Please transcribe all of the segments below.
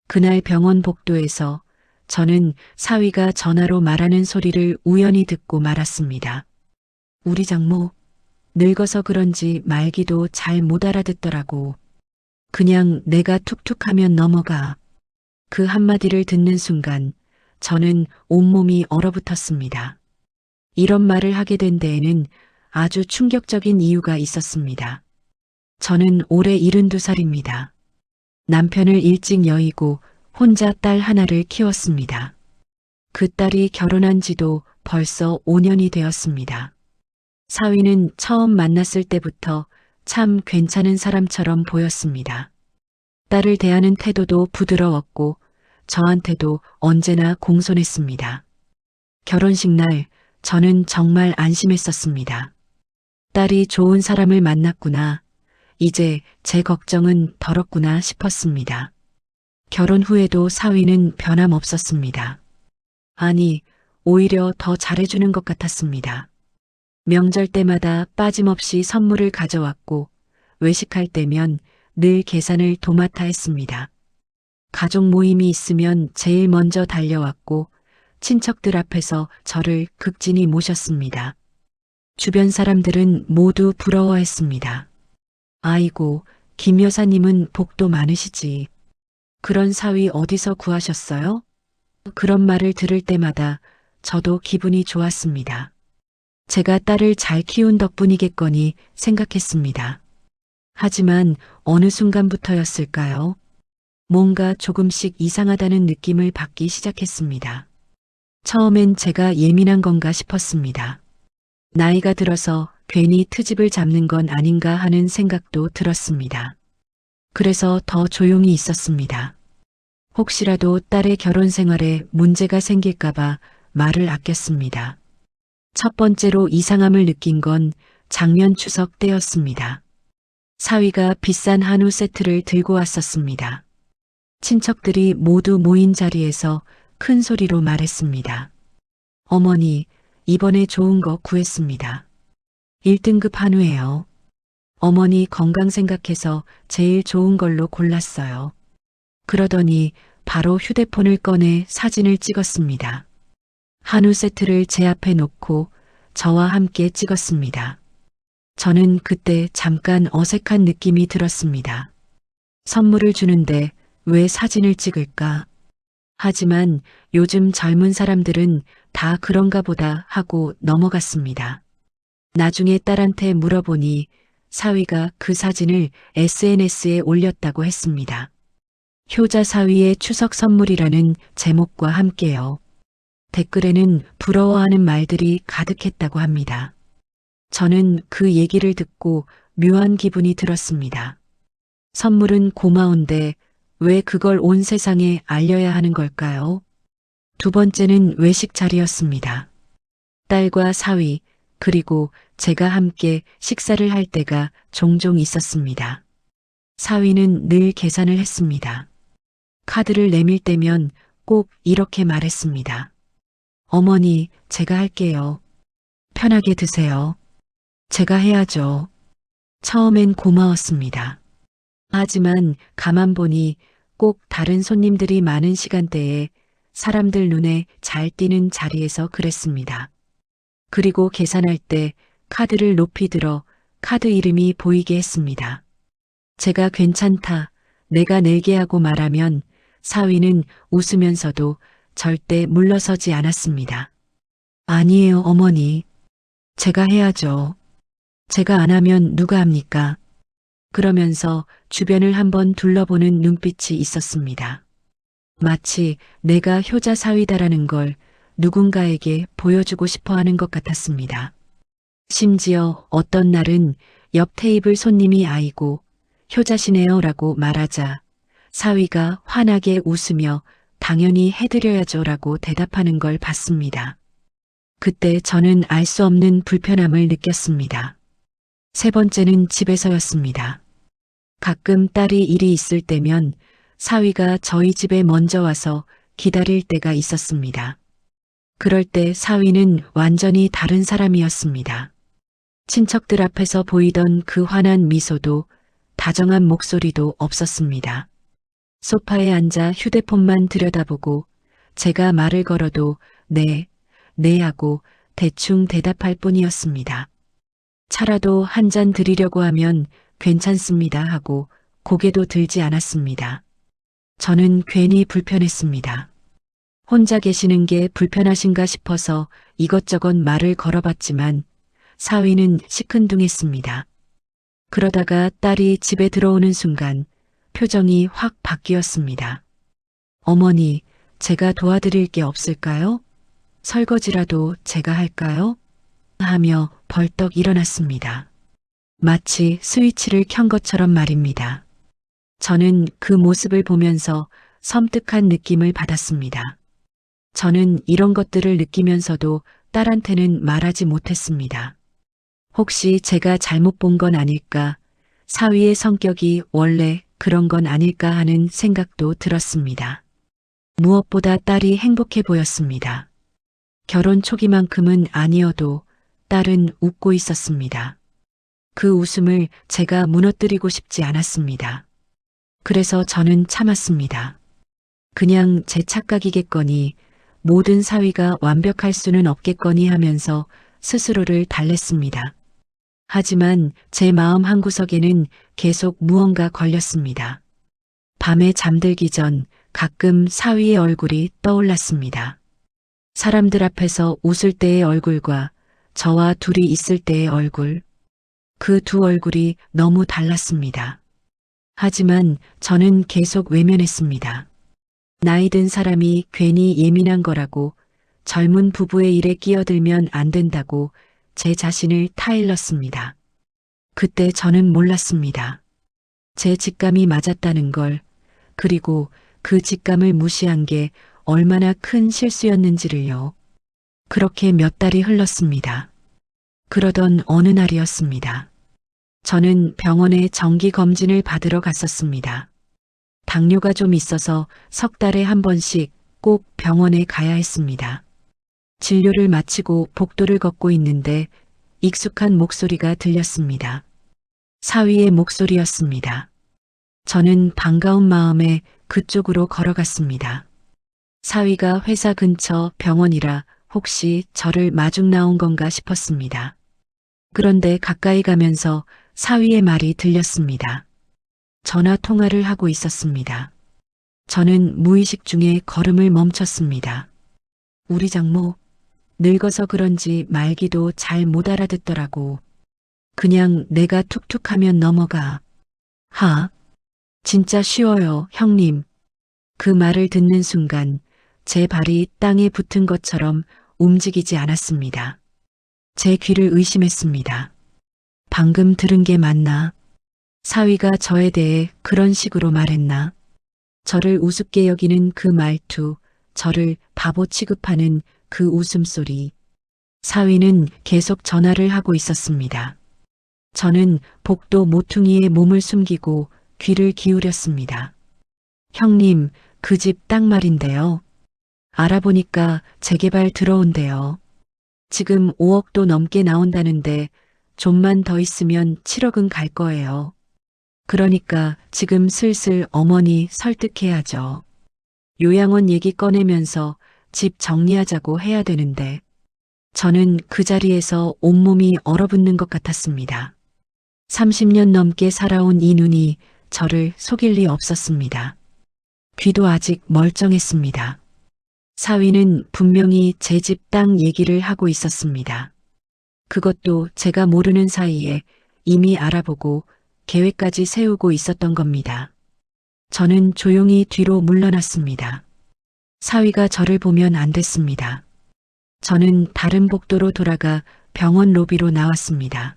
그날 병원 복도에서 저는 사위가 전화로 말하는 소리를 우연히 듣고 말았습니다. 우리 장모, 늙어서 그런지 말기도 잘 못 알아듣더라고. 그냥 내가 툭툭하면 넘어가. 그 한마디를 듣는 순간 저는 온몸이 얼어붙었습니다. 이런 말을 하게 된 데에는 아주 충격적인 이유가 있었습니다. 저는 올해 72살입니다. 남편을 일찍 여의고 혼자 딸 하나를 키웠습니다. 그 딸이 결혼한 지도 벌써 5년이 되었습니다. 사위는 처음 만났을 때부터 참 괜찮은 사람처럼 보였습니다. 딸을 대하는 태도도 부드러웠고 저한테도 언제나 공손했습니다. 결혼식 날 저는 정말 안심했었습니다. 딸이 좋은 사람을 만났구나. 이제 제 걱정은 덜었구나 싶었습니다. 결혼 후에도 사위는 변함없었습니다. 아니, 오히려 더 잘해주는 것 같았습니다. 명절 때마다 빠짐없이 선물을 가져왔고 외식할 때면 늘 계산을 도맡아 했습니다. 가족 모임이 있으면 제일 먼저 달려왔고 친척들 앞에서 저를 극진히 모셨습니다. 주변 사람들은 모두 부러워했습니다. 아이고, 김 여사님은 복도 많으시지. 그런 사위 어디서 구하셨어요? 그런 말을 들을 때마다 저도 기분이 좋았습니다. 제가 딸을 잘 키운 덕분이겠거니 생각했습니다. 하지만 어느 순간부터였을까요? 뭔가 조금씩 이상하다는 느낌을 받기 시작했습니다. 처음엔 제가 예민한 건가 싶었습니다. 나이가 들어서 괜히 트집을 잡는 건 아닌가 하는 생각도 들었습니다. 그래서 더 조용히 있었습니다. 혹시라도 딸의 결혼 생활에 문제가 생길까봐 말을 아꼈습니다. 첫 번째로 이상함을 느낀 건 작년 추석 때였습니다. 사위가 비싼 한우 세트를 들고 왔었습니다. 친척들이 모두 모인 자리에서 큰 소리로 말했습니다. 어머니, 이번에 좋은 거 구했습니다. 1등급 한우예요. 어머니 건강 생각해서 제일 좋은 걸로 골랐어요. 그러더니 바로 휴대폰을 꺼내 사진을 찍었습니다. 한우 세트를 제 앞에 놓고 저와 함께 찍었습니다. 저는 그때 잠깐 어색한 느낌이 들었습니다. 선물을 주는데 왜 사진을 찍을까? 하지만 요즘 젊은 사람들은 다 그런가 보다 하고 넘어갔습니다. 나중에 딸한테 물어보니 사위가 그 사진을 SNS에 올렸다고 했습니다. 효자 사위의 추석 선물이라는 제목과 함께요. 댓글에는 부러워하는 말들이 가득했다고 합니다. 저는 그 얘기를 듣고 묘한 기분이 들었습니다. 선물은 고마운데 왜 그걸 온 세상에 알려야 하는 걸까요? 두 번째는 외식 자리였습니다. 딸과 사위, 그리고 제가 함께 식사를 할 때가 종종 있었습니다. 사위는 늘 계산을 했습니다. 카드를 내밀 때면 꼭 이렇게 말했습니다. 어머니, 제가 할게요. 편하게 드세요. 제가 해야죠. 처음엔 고마웠습니다. 하지만 가만 보니 꼭 다른 손님들이 많은 시간대에 사람들 눈에 잘 띄는 자리에서 그랬습니다. 그리고 계산할 때 카드를 높이 들어 카드 이름이 보이게 했습니다. 제가 괜찮다, 내가 낼게 하고 말하면 사위는 웃으면서도 절대 물러서지 않았습니다. 아니에요, 어머니. 제가 해야죠. 제가 안 하면 누가 합니까? 그러면서 주변을 한번 둘러보는 눈빛이 있었습니다. 마치 내가 효자 사위다라는 걸 누군가에게 보여주고 싶어 하는 것 같았습니다. 심지어 어떤 날은 옆 테이블 손님이 아이고 효자시네요 라고 말하자 사위가 환하게 웃으며 당연히 해드려야죠 라고 대답하는 걸 봤습니다. 그때 저는 알 수 없는 불편함을 느꼈습니다. 세 번째는 집에서였습니다. 가끔 딸이 일이 있을 때면 사위가 저희 집에 먼저 와서 기다릴 때가 있었습니다. 그럴 때 사위는 완전히 다른 사람이었습니다. 친척들 앞에서 보이던 그 환한 미소도 다정한 목소리도 없었습니다. 소파에 앉아 휴대폰만 들여다보고 제가 말을 걸어도 네, 네 하고 대충 대답할 뿐이었습니다. 차라도 한 잔 드리려고 하면 괜찮습니다 하고 고개도 들지 않았습니다. 저는 괜히 불편했습니다. 혼자 계시는 게 불편하신가 싶어서 이것저것 말을 걸어봤지만 사위는 시큰둥했습니다. 그러다가 딸이 집에 들어오는 순간 표정이 확 바뀌었습니다. 어머니, 제가 도와드릴 게 없을까요? 설거지라도 제가 할까요? 하며 벌떡 일어났습니다. 마치 스위치를 켠 것처럼 말입니다. 저는 그 모습을 보면서 섬뜩한 느낌을 받았습니다. 저는 이런 것들을 느끼면서도 딸한테는 말하지 못했습니다. 혹시 제가 잘못 본 건 아닐까, 사위의 성격이 원래 그런 건 아닐까 하는 생각도 들었습니다. 무엇보다 딸이 행복해 보였습니다. 결혼 초기만큼은 아니어도 딸은 웃고 있었습니다. 그 웃음을 제가 무너뜨리고 싶지 않았습니다. 그래서 저는 참았습니다. 그냥 제 착각이겠거니, 모든 사위가 완벽할 수는 없겠거니 하면서 스스로를 달랬습니다. 하지만 제 마음 한구석에는 계속 무언가 걸렸습니다. 밤에 잠들기 전 가끔 사위의 얼굴이 떠올랐습니다. 사람들 앞에서 웃을 때의 얼굴과 저와 둘이 있을 때의 얼굴, 그 두 얼굴이 너무 달랐습니다. 하지만 저는 계속 외면했습니다. 나이 든 사람이 괜히 예민한 거라고, 젊은 부부의 일에 끼어들면 안 된다고 제 자신을 타일렀습니다. 그때 저는 몰랐습니다. 제 직감이 맞았다는 걸, 그리고 그 직감을 무시한 게 얼마나 큰 실수였는지를요. 그렇게 몇 달이 흘렀습니다. 그러던 어느 날이었습니다. 저는 병원에 정기 검진을 받으러 갔었습니다. 당뇨가 좀 있어서 석 달에 한 번씩 꼭 병원에 가야 했습니다. 진료를 마치고 복도를 걷고 있는데 익숙한 목소리가 들렸습니다. 사위의 목소리였습니다. 저는 반가운 마음에 그쪽으로 걸어갔습니다. 사위가 회사 근처 병원이라 혹시 저를 마중 나온 건가 싶었습니다. 그런데 가까이 가면서 사위의 말이 들렸습니다. 전화 통화를 하고 있었습니다. 저는 무의식 중에 걸음을 멈췄습니다. 우리 장모, 늙어서 그런지 말기도 잘 못 알아듣더라고. 그냥 내가 툭툭 하면 넘어가. 진짜 쉬워요, 형님. 그 말을 듣는 순간 제 발이 땅에 붙은 것처럼 움직이지 않았습니다. 제 귀를 의심했습니다. 방금 들은 게 맞나? 사위가 저에 대해 그런 식으로 말했나? 저를 우습게 여기는 그 말투, 저를 바보 취급하는 그 웃음소리. 사위는 계속 전화를 하고 있었습니다. 저는 복도 모퉁이에 몸을 숨기고 귀를 기울였습니다. 형님, 그 집 딱 말인데요. 알아보니까 재개발 들어온대요. 지금 5억도 넘게 나온다는데 좀만 더 있으면 7억은 갈 거예요. 그러니까 지금 슬슬 어머니 설득해야죠. 요양원 얘기 꺼내면서 집 정리하자고 해야 되는데 저는 그 자리에서 온몸이 얼어붙는 것 같았습니다. 30년 넘게 살아온 이 눈이 저를 속일 리 없었습니다. 귀도 아직 멀쩡했습니다. 사위는 분명히 제 집 땅 얘기를 하고 있었습니다. 그것도 제가 모르는 사이에 이미 알아보고 계획까지 세우고 있었던 겁니다. 저는 조용히 뒤로 물러났습니다. 사위가 저를 보면 안 됐습니다. 저는 다른 복도로 돌아가 병원 로비로 나왔습니다.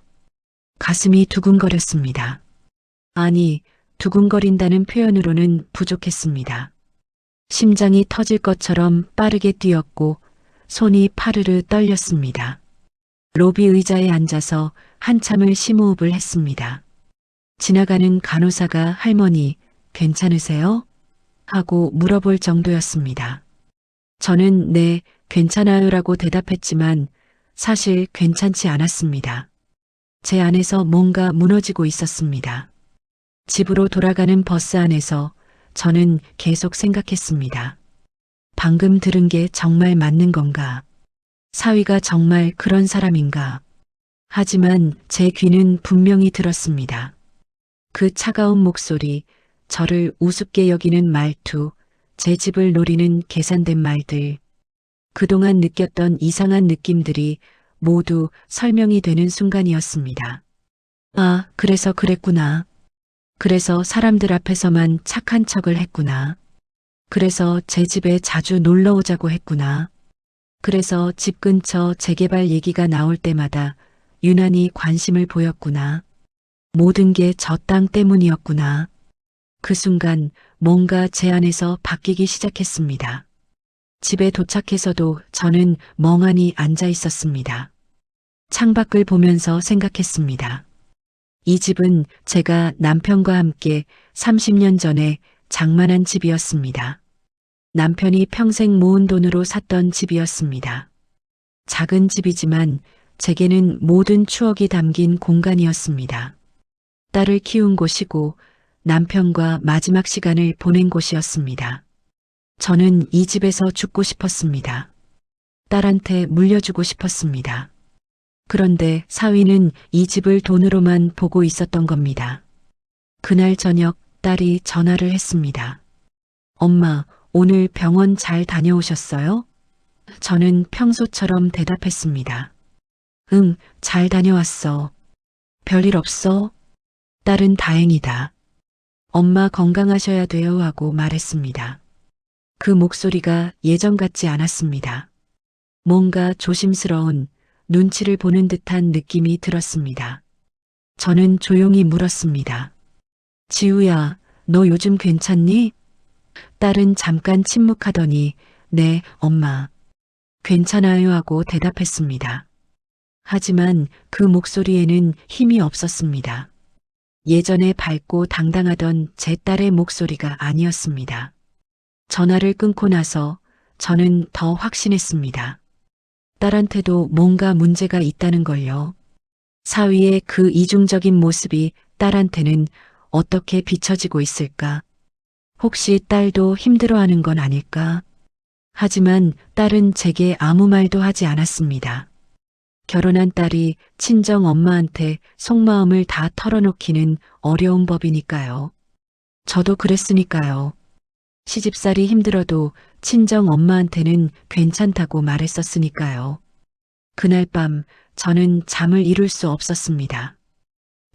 가슴이 두근거렸습니다. 아니, 두근거린다는 표현으로는 부족했습니다. 심장이 터질 것처럼 빠르게 뛰었고 손이 파르르 떨렸습니다. 로비 의자에 앉아서 한참을 심호흡을 했습니다. 지나가는 간호사가 할머니, 괜찮으세요? 하고 물어볼 정도였습니다. 저는 네, 괜찮아요라고 대답했지만 사실 괜찮지 않았습니다. 제 안에서 뭔가 무너지고 있었습니다. 집으로 돌아가는 버스 안에서 저는 계속 생각했습니다. 방금 들은 게 정말 맞는 건가? 사위가 정말 그런 사람인가? 하지만 제 귀는 분명히 들었습니다. 그 차가운 목소리, 저를 우습게 여기는 말투, 제 집을 노리는 계산된 말들, 그동안 느꼈던 이상한 느낌들이 모두 설명이 되는 순간이었습니다. 아, 그래서 그랬구나. 그래서 사람들 앞에서만 착한 척을 했구나. 그래서 제 집에 자주 놀러 오자고 했구나. 그래서 집 근처 재개발 얘기가 나올 때마다 유난히 관심을 보였구나. 모든 게 저 땅 때문이었구나. 그 순간 뭔가 제 안에서 바뀌기 시작했습니다. 집에 도착해서도 저는 멍하니 앉아 있었습니다. 창밖을 보면서 생각했습니다. 이 집은 제가 남편과 함께 30년 전에 장만한 집이었습니다. 남편이 평생 모은 돈으로 샀던 집이었습니다. 작은 집이지만 제게는 모든 추억이 담긴 공간이었습니다. 딸을 키운 곳이고 남편과 마지막 시간을 보낸 곳이었습니다. 저는 이 집에서 죽고 싶었습니다. 딸한테 물려주고 싶었습니다. 그런데 사위는 이 집을 돈으로만 보고 있었던 겁니다. 그날 저녁 딸이 전화를 했습니다. 엄마, 오늘 병원 잘 다녀오셨어요? 저는 평소처럼 대답했습니다. 응, 잘 다녀왔어. 별일 없어? 딸은 다행이다. 엄마 건강하셔야 돼요 하고 말했습니다. 그 목소리가 예전 같지 않았습니다. 뭔가 조심스러운 눈치를 보는 듯한 느낌이 들었습니다. 저는 조용히 물었습니다. 지우야, 너 요즘 괜찮니? 딸은 잠깐 침묵하더니 네, 엄마. 괜찮아요 하고 대답했습니다. 하지만 그 목소리에는 힘이 없었습니다. 예전에 밝고 당당하던 제 딸의 목소리가 아니었습니다. 전화를 끊고 나서 저는 더 확신했습니다. 딸한테도 뭔가 문제가 있다는 걸요. 사위의 그 이중적인 모습이 딸한테는 어떻게 비춰지고 있을까? 혹시 딸도 힘들어하는 건 아닐까? 하지만 딸은 제게 아무 말도 하지 않았습니다. 결혼한 딸이 친정 엄마한테 속마음을 다 털어놓기는 어려운 법이니까요. 저도 그랬으니까요. 시집살이 힘들어도 친정 엄마한테는 괜찮다고 말했었으니까요. 그날 밤 저는 잠을 이룰 수 없었습니다.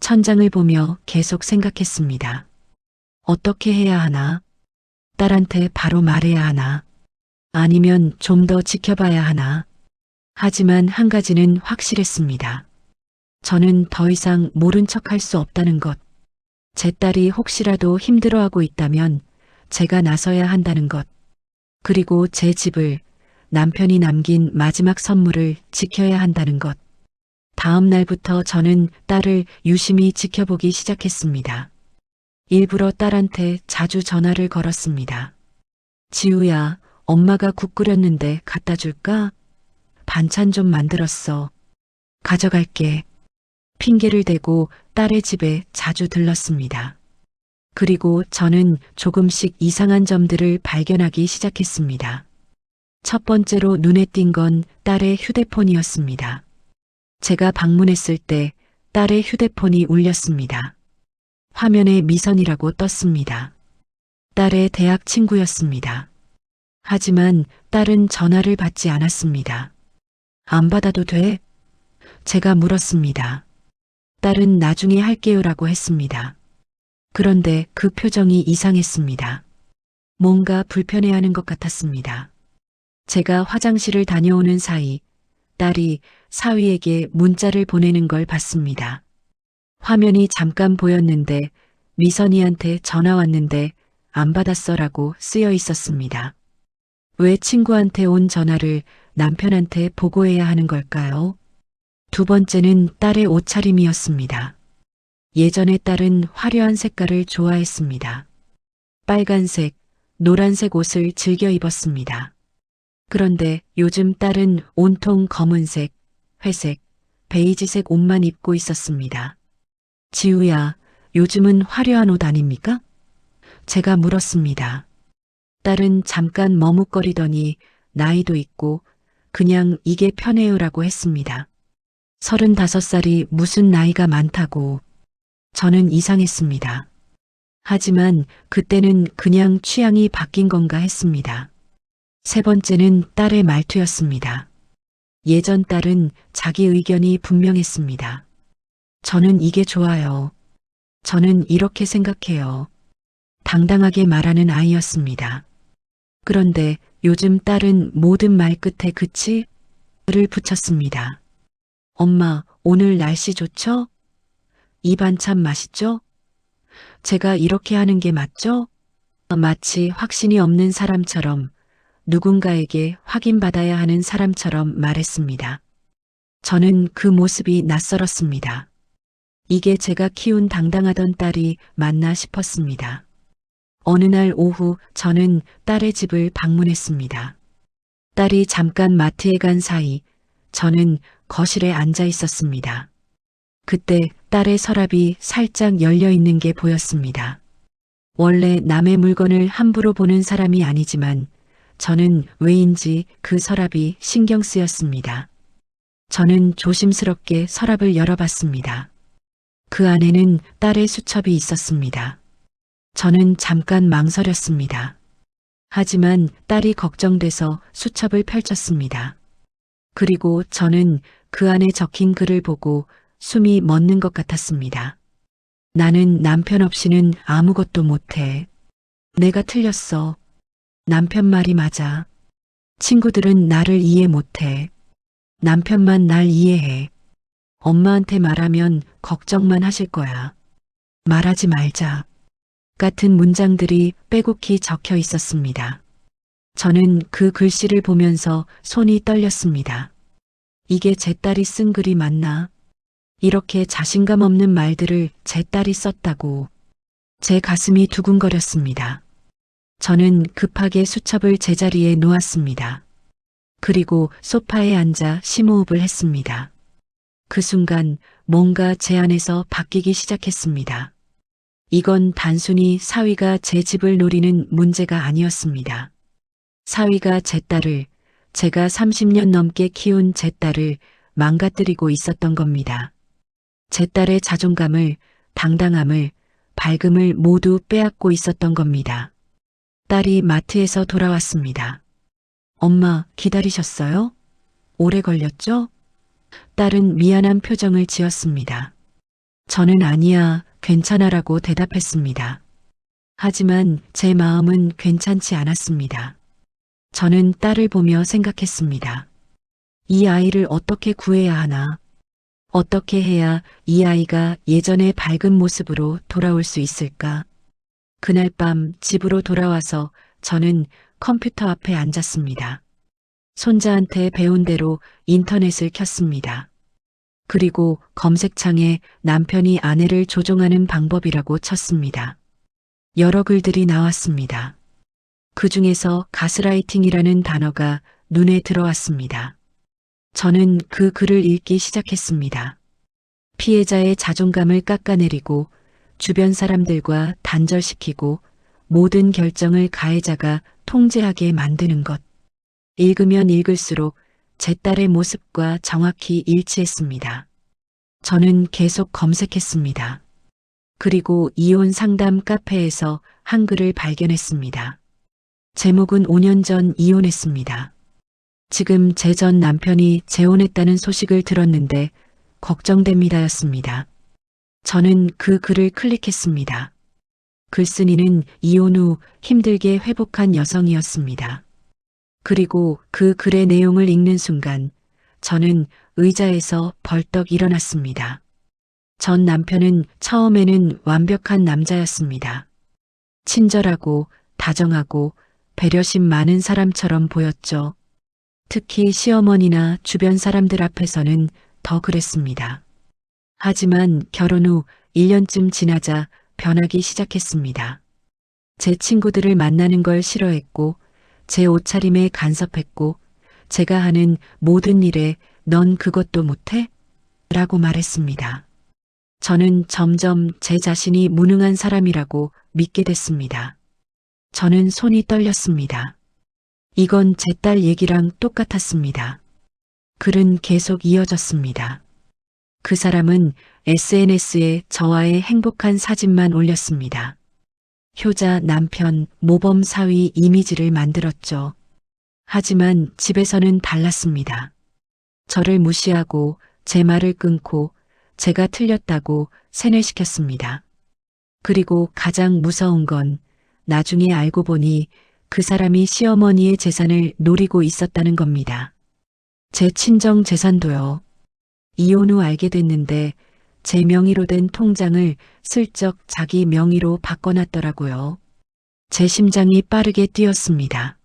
천장을 보며 계속 생각했습니다. 어떻게 해야 하나? 딸한테 바로 말해야 하나? 아니면 좀 더 지켜봐야 하나? 하지만 한 가지는 확실했습니다. 저는 더 이상 모른 척할 수 없다는 것. 제 딸이 혹시라도 힘들어하고 있다면 제가 나서야 한다는 것. 그리고 제 집을, 남편이 남긴 마지막 선물을 지켜야 한다는 것. 다음 날부터 저는 딸을 유심히 지켜보기 시작했습니다. 일부러 딸한테 자주 전화를 걸었습니다. 지우야, 엄마가 국 끓였는데 갖다 줄까? 반찬 좀 만들었어. 가져갈게. 핑계를 대고 딸의 집에 자주 들렀습니다. 그리고 저는 조금씩 이상한 점들을 발견하기 시작했습니다. 첫 번째로 눈에 띈 건 딸의 휴대폰이었습니다. 제가 방문했을 때 딸의 휴대폰이 울렸습니다. 화면에 미선이라고 떴습니다. 딸의 대학 친구였습니다. 하지만 딸은 전화를 받지 않았습니다. 안 받아도 돼? 제가 물었습니다. 딸은 나중에 할게요라고 했습니다. 그런데 그 표정이 이상했습니다. 뭔가 불편해하는 것 같았습니다. 제가 화장실을 다녀오는 사이 딸이 사위에게 문자를 보내는 걸 봤습니다. 화면이 잠깐 보였는데 미선이한테 전화 왔는데 안 받았어라고 쓰여 있었습니다. 왜 친구한테 온 전화를 남편한테 보고해야 하는 걸까요? 두 번째는 딸의 옷차림이었습니다. 예전에 딸은 화려한 색깔을 좋아했습니다. 빨간색, 노란색 옷을 즐겨 입었습니다. 그런데 요즘 딸은 온통 검은색, 회색, 베이지색 옷만 입고 있었습니다. 지우야, 요즘은 화려한 옷 아닙니까? 제가 물었습니다. 딸은 잠깐 머뭇거리더니 나이도 있고 그냥 이게 편해요라고 했습니다. 35살이 무슨 나이가 많다고. 저는 이상했습니다. 하지만 그때는 그냥 취향이 바뀐 건가 했습니다. 세 번째는 딸의 말투였습니다. 예전 딸은 자기 의견이 분명했습니다. 저는 이게 좋아요. 저는 이렇게 생각해요. 당당하게 말하는 아이였습니다. 그런데 요즘 딸은 모든 말 끝에 그치를 붙였습니다. 엄마, 오늘 날씨 좋죠? 이 반찬 맛있죠? 제가 이렇게 하는 게 맞죠? 마치 확신이 없는 사람처럼 누군가에게 확인받아야 하는 사람처럼 말했습니다. 저는 그 모습이 낯설었습니다. 이게 제가 키운 당당하던 딸이 맞나 싶었습니다. 어느 날 오후 저는 딸의 집을 방문했습니다. 딸이 잠깐 마트에 간 사이 저는 거실에 앉아 있었습니다. 그때 딸의 서랍이 살짝 열려 있는 게 보였습니다. 원래 남의 물건을 함부로 보는 사람이 아니지만 저는 왜인지 그 서랍이 신경 쓰였습니다. 저는 조심스럽게 서랍을 열어봤습니다. 그 안에는 딸의 수첩이 있었습니다. 저는 잠깐 망설였습니다. 하지만 딸이 걱정돼서 수첩을 펼쳤습니다. 그리고 저는 그 안에 적힌 글을 보고 숨이 멎는 것 같았습니다. 나는 남편 없이는 아무것도 못해. 내가 틀렸어. 남편 말이 맞아. 친구들은 나를 이해 못해. 남편만 날 이해해. 엄마한테 말하면 걱정만 하실 거야. 말하지 말자. 같은 문장들이 빼곡히 적혀 있었습니다. 저는 그 글씨를 보면서 손이 떨렸습니다. 이게 제 딸이 쓴 글이 맞나? 이렇게 자신감 없는 말들을 제 딸이 썼다고. 제 가슴이 두근거렸습니다. 저는 급하게 수첩을 제자리에 놓았습니다. 그리고 소파에 앉아 심호흡을 했습니다. 그 순간 뭔가 제 안에서 바뀌기 시작했습니다. 이건 단순히 사위가 제 집을 노리는 문제가 아니었습니다. 사위가 제 딸을, 제가 30년 넘게 키운 제 딸을 망가뜨리고 있었던 겁니다. 제 딸의 자존감을, 당당함을, 밝음을 모두 빼앗고 있었던 겁니다. 딸이 마트에서 돌아왔습니다. 엄마, 기다리셨어요? 오래 걸렸죠? 딸은 미안한 표정을 지었습니다. 저는 아니야, 괜찮아라고 대답했습니다. 하지만 제 마음은 괜찮지 않았습니다. 저는 딸을 보며 생각했습니다. 이 아이를 어떻게 구해야 하나? 어떻게 해야 이 아이가 예전의 밝은 모습으로 돌아올 수 있을까? 그날 밤 집으로 돌아와서 저는 컴퓨터 앞에 앉았습니다. 손자한테 배운 대로 인터넷을 켰습니다. 그리고 검색창에 남편이 아내를 조종하는 방법이라고 쳤습니다. 여러 글들이 나왔습니다. 그 중에서 가스라이팅이라는 단어가 눈에 들어왔습니다. 저는 그 글을 읽기 시작했습니다. 피해자의 자존감을 깎아내리고 주변 사람들과 단절시키고 모든 결정을 가해자가 통제하게 만드는 것. 읽으면 읽을수록 제 딸의 모습과 정확히 일치했습니다. 저는 계속 검색했습니다. 그리고 이혼 상담 카페에서 한 글을 발견했습니다. 제목은 5년 전 이혼했습니다. 지금 제 전 남편이 재혼했다는 소식을 들었는데 걱정됩니다였습니다. 저는 그 글을 클릭했습니다. 글쓴이는 이혼 후 힘들게 회복한 여성이었습니다. 그리고 그 글의 내용을 읽는 순간 저는 의자에서 벌떡 일어났습니다. 전 남편은 처음에는 완벽한 남자였습니다. 친절하고 다정하고 배려심 많은 사람처럼 보였죠. 특히 시어머니나 주변 사람들 앞에서는 더 그랬습니다. 하지만 결혼 후 1년쯤 지나자 변하기 시작했습니다. 제 친구들을 만나는 걸 싫어했고 제 옷차림에 간섭했고 제가 하는 모든 일에 넌 그것도 못해? 라고 말했습니다. 저는 점점 제 자신이 무능한 사람이라고 믿게 됐습니다. 저는 손이 떨렸습니다. 이건 제 딸 얘기랑 똑같았습니다. 글은 계속 이어졌습니다. 그 사람은 SNS에 저와의 행복한 사진만 올렸습니다. 효자, 남편, 모범 사위 이미지를 만들었죠. 하지만 집에서는 달랐습니다. 저를 무시하고 제 말을 끊고 제가 틀렸다고 세뇌시켰습니다. 그리고 가장 무서운 건 나중에 알고 보니 그 사람이 시어머니의 재산을 노리고 있었다는 겁니다. 제 친정 재산도요. 이혼 후 알게 됐는데 제 명의로 된 통장을 슬쩍 자기 명의로 바꿔놨더라고요. 제 심장이 빠르게 뛰었습니다.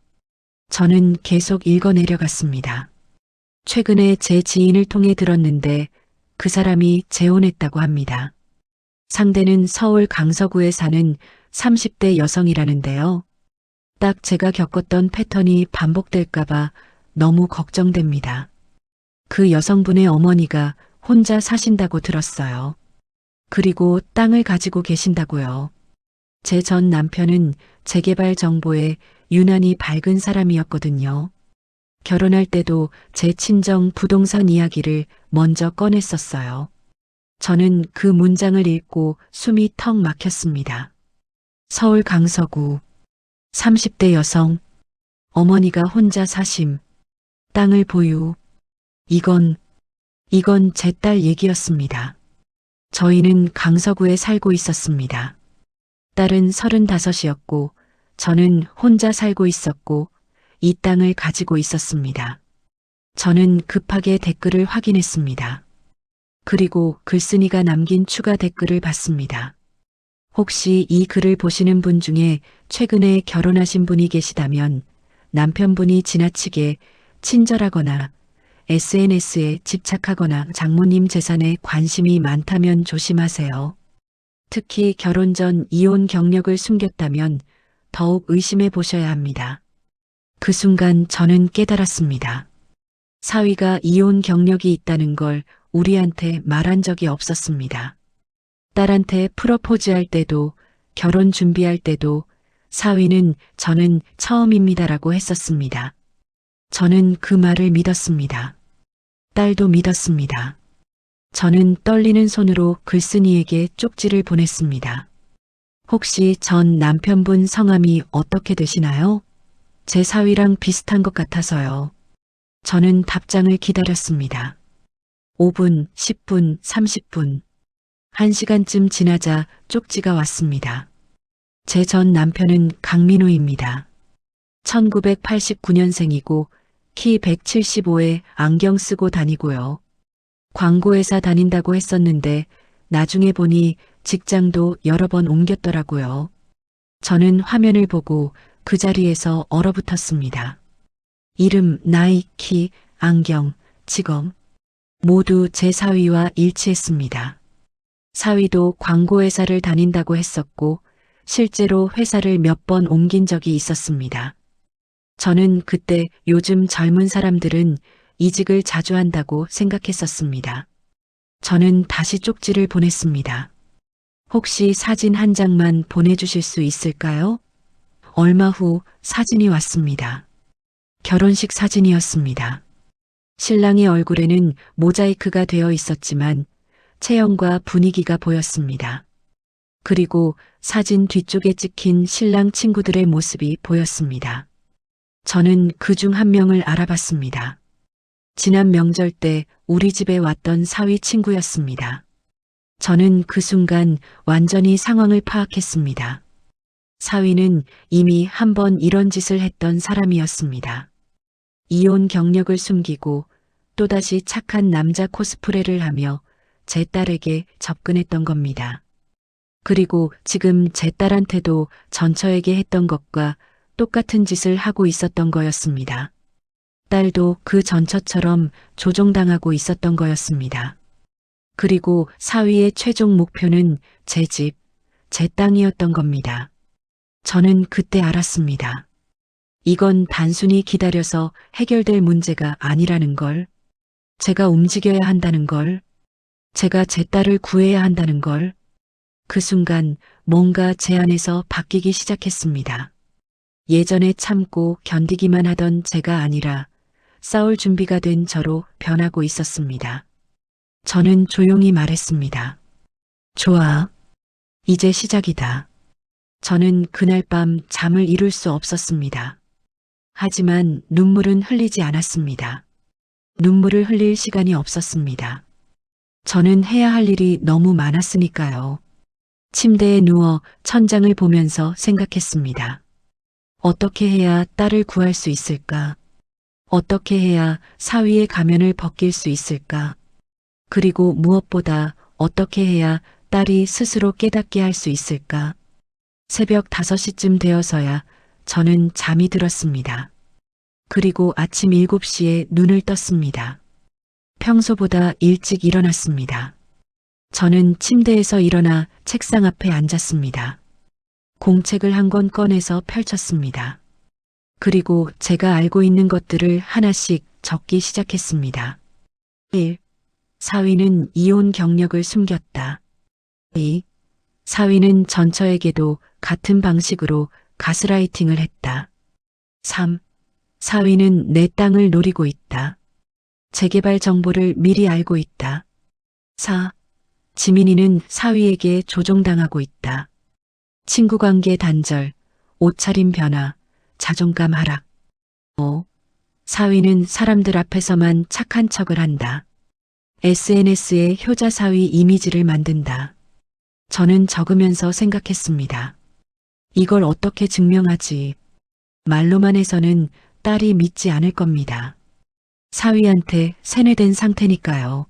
저는 계속 읽어내려갔습니다. 최근에 제 지인을 통해 들었는데 그 사람이 재혼했다고 합니다. 상대는 서울 강서구에 사는 30대 여성이라는데요. 딱 제가 겪었던 패턴이 반복될까봐 너무 걱정됩니다. 그 여성분의 어머니가 혼자 사신다고 들었어요. 그리고 땅을 가지고 계신다고요. 제 전 남편은 재개발 정보에 유난히 밝은 사람이었거든요. 결혼할 때도 제 친정 부동산 이야기를 먼저 꺼냈었어요. 저는 그 문장을 읽고 숨이 턱 막혔습니다. 서울 강서구, 30대 여성, 어머니가 혼자 사심, 땅을 보유. 이건 제 딸 얘기였습니다. 저희는 강서구에 살고 있었습니다. 딸은 35이었고 저는 혼자 살고 있었고 이 땅을 가지고 있었습니다. 저는 급하게 댓글을 확인했습니다. 그리고 글쓴이가 남긴 추가 댓글을 봤습니다. 혹시 이 글을 보시는 분 중에 최근에 결혼하신 분이 계시다면 남편분이 지나치게 친절하거나 SNS에 집착하거나 장모님 재산에 관심이 많다면 조심하세요. 특히 결혼 전 이혼 경력을 숨겼다면 더욱 의심해 보셔야 합니다. 그 순간 저는 깨달았습니다. 사위가 이혼 경력이 있다는 걸 우리한테 말한 적이 없었습니다. 딸한테 프러포즈할 때도 결혼 준비할 때도 사위는 저는 처음입니다라고 했었습니다. 저는 그 말을 믿었습니다. 딸도 믿었습니다. 저는 떨리는 손으로 글쓴이에게 쪽지를 보냈습니다. 혹시 전 남편분 성함이 어떻게 되시나요? 제 사위랑 비슷한 것 같아서요. 저는 답장을 기다렸습니다. 5분, 10분, 30분. 1시간쯤 지나자 쪽지가 왔습니다. 제 전 남편은 강민우입니다. 1989년생이고 키 175에 안경 쓰고 다니고요. 광고회사 다닌다고 했었는데 나중에 보니 직장도 여러 번 옮겼더라고요. 저는 화면을 보고 그 자리에서 얼어붙었습니다. 이름, 나이, 키, 안경, 직업 모두 제 사위와 일치했습니다. 사위도 광고회사를 다닌다고 했었고 실제로 회사를 몇 번 옮긴 적이 있었습니다. 저는 그때 요즘 젊은 사람들은 이직을 자주 한다고 생각했었습니다. 저는 다시 쪽지를 보냈습니다. 혹시 사진 한 장만 보내주실 수 있을까요? 얼마 후 사진이 왔습니다. 결혼식 사진이었습니다. 신랑의 얼굴에는 모자이크가 되어 있었지만 체형과 분위기가 보였습니다. 그리고 사진 뒤쪽에 찍힌 신랑 친구들의 모습이 보였습니다. 저는 그 중 한 명을 알아봤습니다. 지난 명절 때 우리 집에 왔던 사위 친구였습니다. 저는 그 순간 완전히 상황을 파악했습니다. 사위는 이미 한 번 이런 짓을 했던 사람이었습니다. 이혼 경력을 숨기고 또다시 착한 남자 코스프레를 하며 제 딸에게 접근했던 겁니다. 그리고 지금 제 딸한테도 전처에게 했던 것과 똑같은 짓을 하고 있었던 거였습니다. 딸도 그 전처처럼 조종당하고 있었던 거였습니다. 그리고 사위의 최종 목표는 제 집, 제 땅이었던 겁니다. 저는 그때 알았습니다. 이건 단순히 기다려서 해결될 문제가 아니라는 걸, 제가 움직여야 한다는 걸, 제가 제 딸을 구해야 한다는 걸, 그 순간 뭔가 제 안에서 바뀌기 시작했습니다. 예전에 참고 견디기만 하던 제가 아니라 싸울 준비가 된 저로 변하고 있었습니다. 저는 조용히 말했습니다. 좋아. 이제 시작이다. 저는 그날 밤 잠을 이룰 수 없었습니다. 하지만 눈물은 흘리지 않았습니다. 눈물을 흘릴 시간이 없었습니다. 저는 해야 할 일이 너무 많았으니까요. 침대에 누워 천장을 보면서 생각했습니다. 어떻게 해야 딸을 구할 수 있을까? 어떻게 해야 사위의 가면을 벗길 수 있을까? 그리고 무엇보다 어떻게 해야 딸이 스스로 깨닫게 할 수 있을까? 새벽 5시쯤 되어서야 저는 잠이 들었습니다. 그리고 아침 7시에 눈을 떴습니다. 평소보다 일찍 일어났습니다. 저는 침대에서 일어나 책상 앞에 앉았습니다. 공책을 한 권 꺼내서 펼쳤습니다. 그리고 제가 알고 있는 것들을 하나씩 적기 시작했습니다. 1. 사위는 이혼 경력을 숨겼다. 2. 사위는 전처에게도 같은 방식으로 가스라이팅을 했다. 3. 사위는 내 땅을 노리고 있다. 재개발 정보를 미리 알고 있다. 4. 지민이는 사위에게 조종당하고 있다. 친구관계 단절, 옷차림 변화, 자존감 하락. 5. 사위는 사람들 앞에서만 착한 척을 한다. SNS에 효자 사위 이미지를 만든다. 저는 적으면서 생각했습니다. 이걸 어떻게 증명하지? 말로만 해서는 딸이 믿지 않을 겁니다. 사위한테 세뇌된 상태니까요.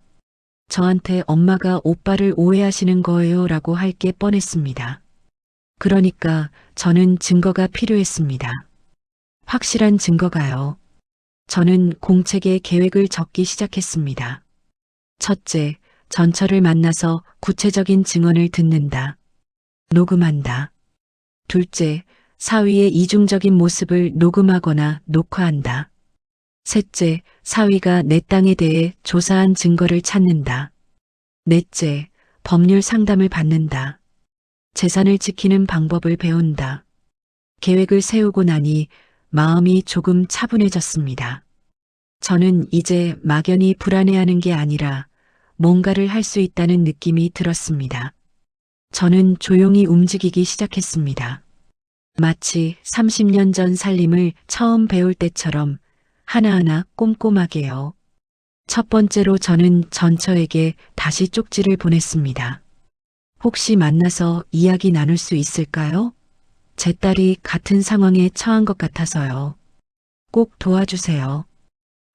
저한테 엄마가 오빠를 오해하시는 거예요 라고 할 게 뻔했습니다. 그러니까 저는 증거가 필요했습니다. 확실한 증거가요. 저는 공책에 계획을 적기 시작했습니다. 첫째, 전처를 만나서 구체적인 증언을 듣는다. 녹음한다. 둘째, 사위의 이중적인 모습을 녹음하거나 녹화한다. 셋째, 사위가 내 땅에 대해 조사한 증거를 찾는다. 넷째, 법률 상담을 받는다. 재산을 지키는 방법을 배운다. 계획을 세우고 나니 마음이 조금 차분해졌습니다. 저는 이제 막연히 불안해하는 게 아니라 뭔가를 할 수 있다는 느낌이 들었습니다. 저는 조용히 움직이기 시작했습니다. 마치 30년 전 살림을 처음 배울 때처럼 하나하나 꼼꼼하게요. 첫 번째로 저는 전처에게 다시 쪽지를 보냈습니다. 혹시 만나서 이야기 나눌 수 있을까요? 제 딸이 같은 상황에 처한 것 같아서요. 꼭 도와주세요.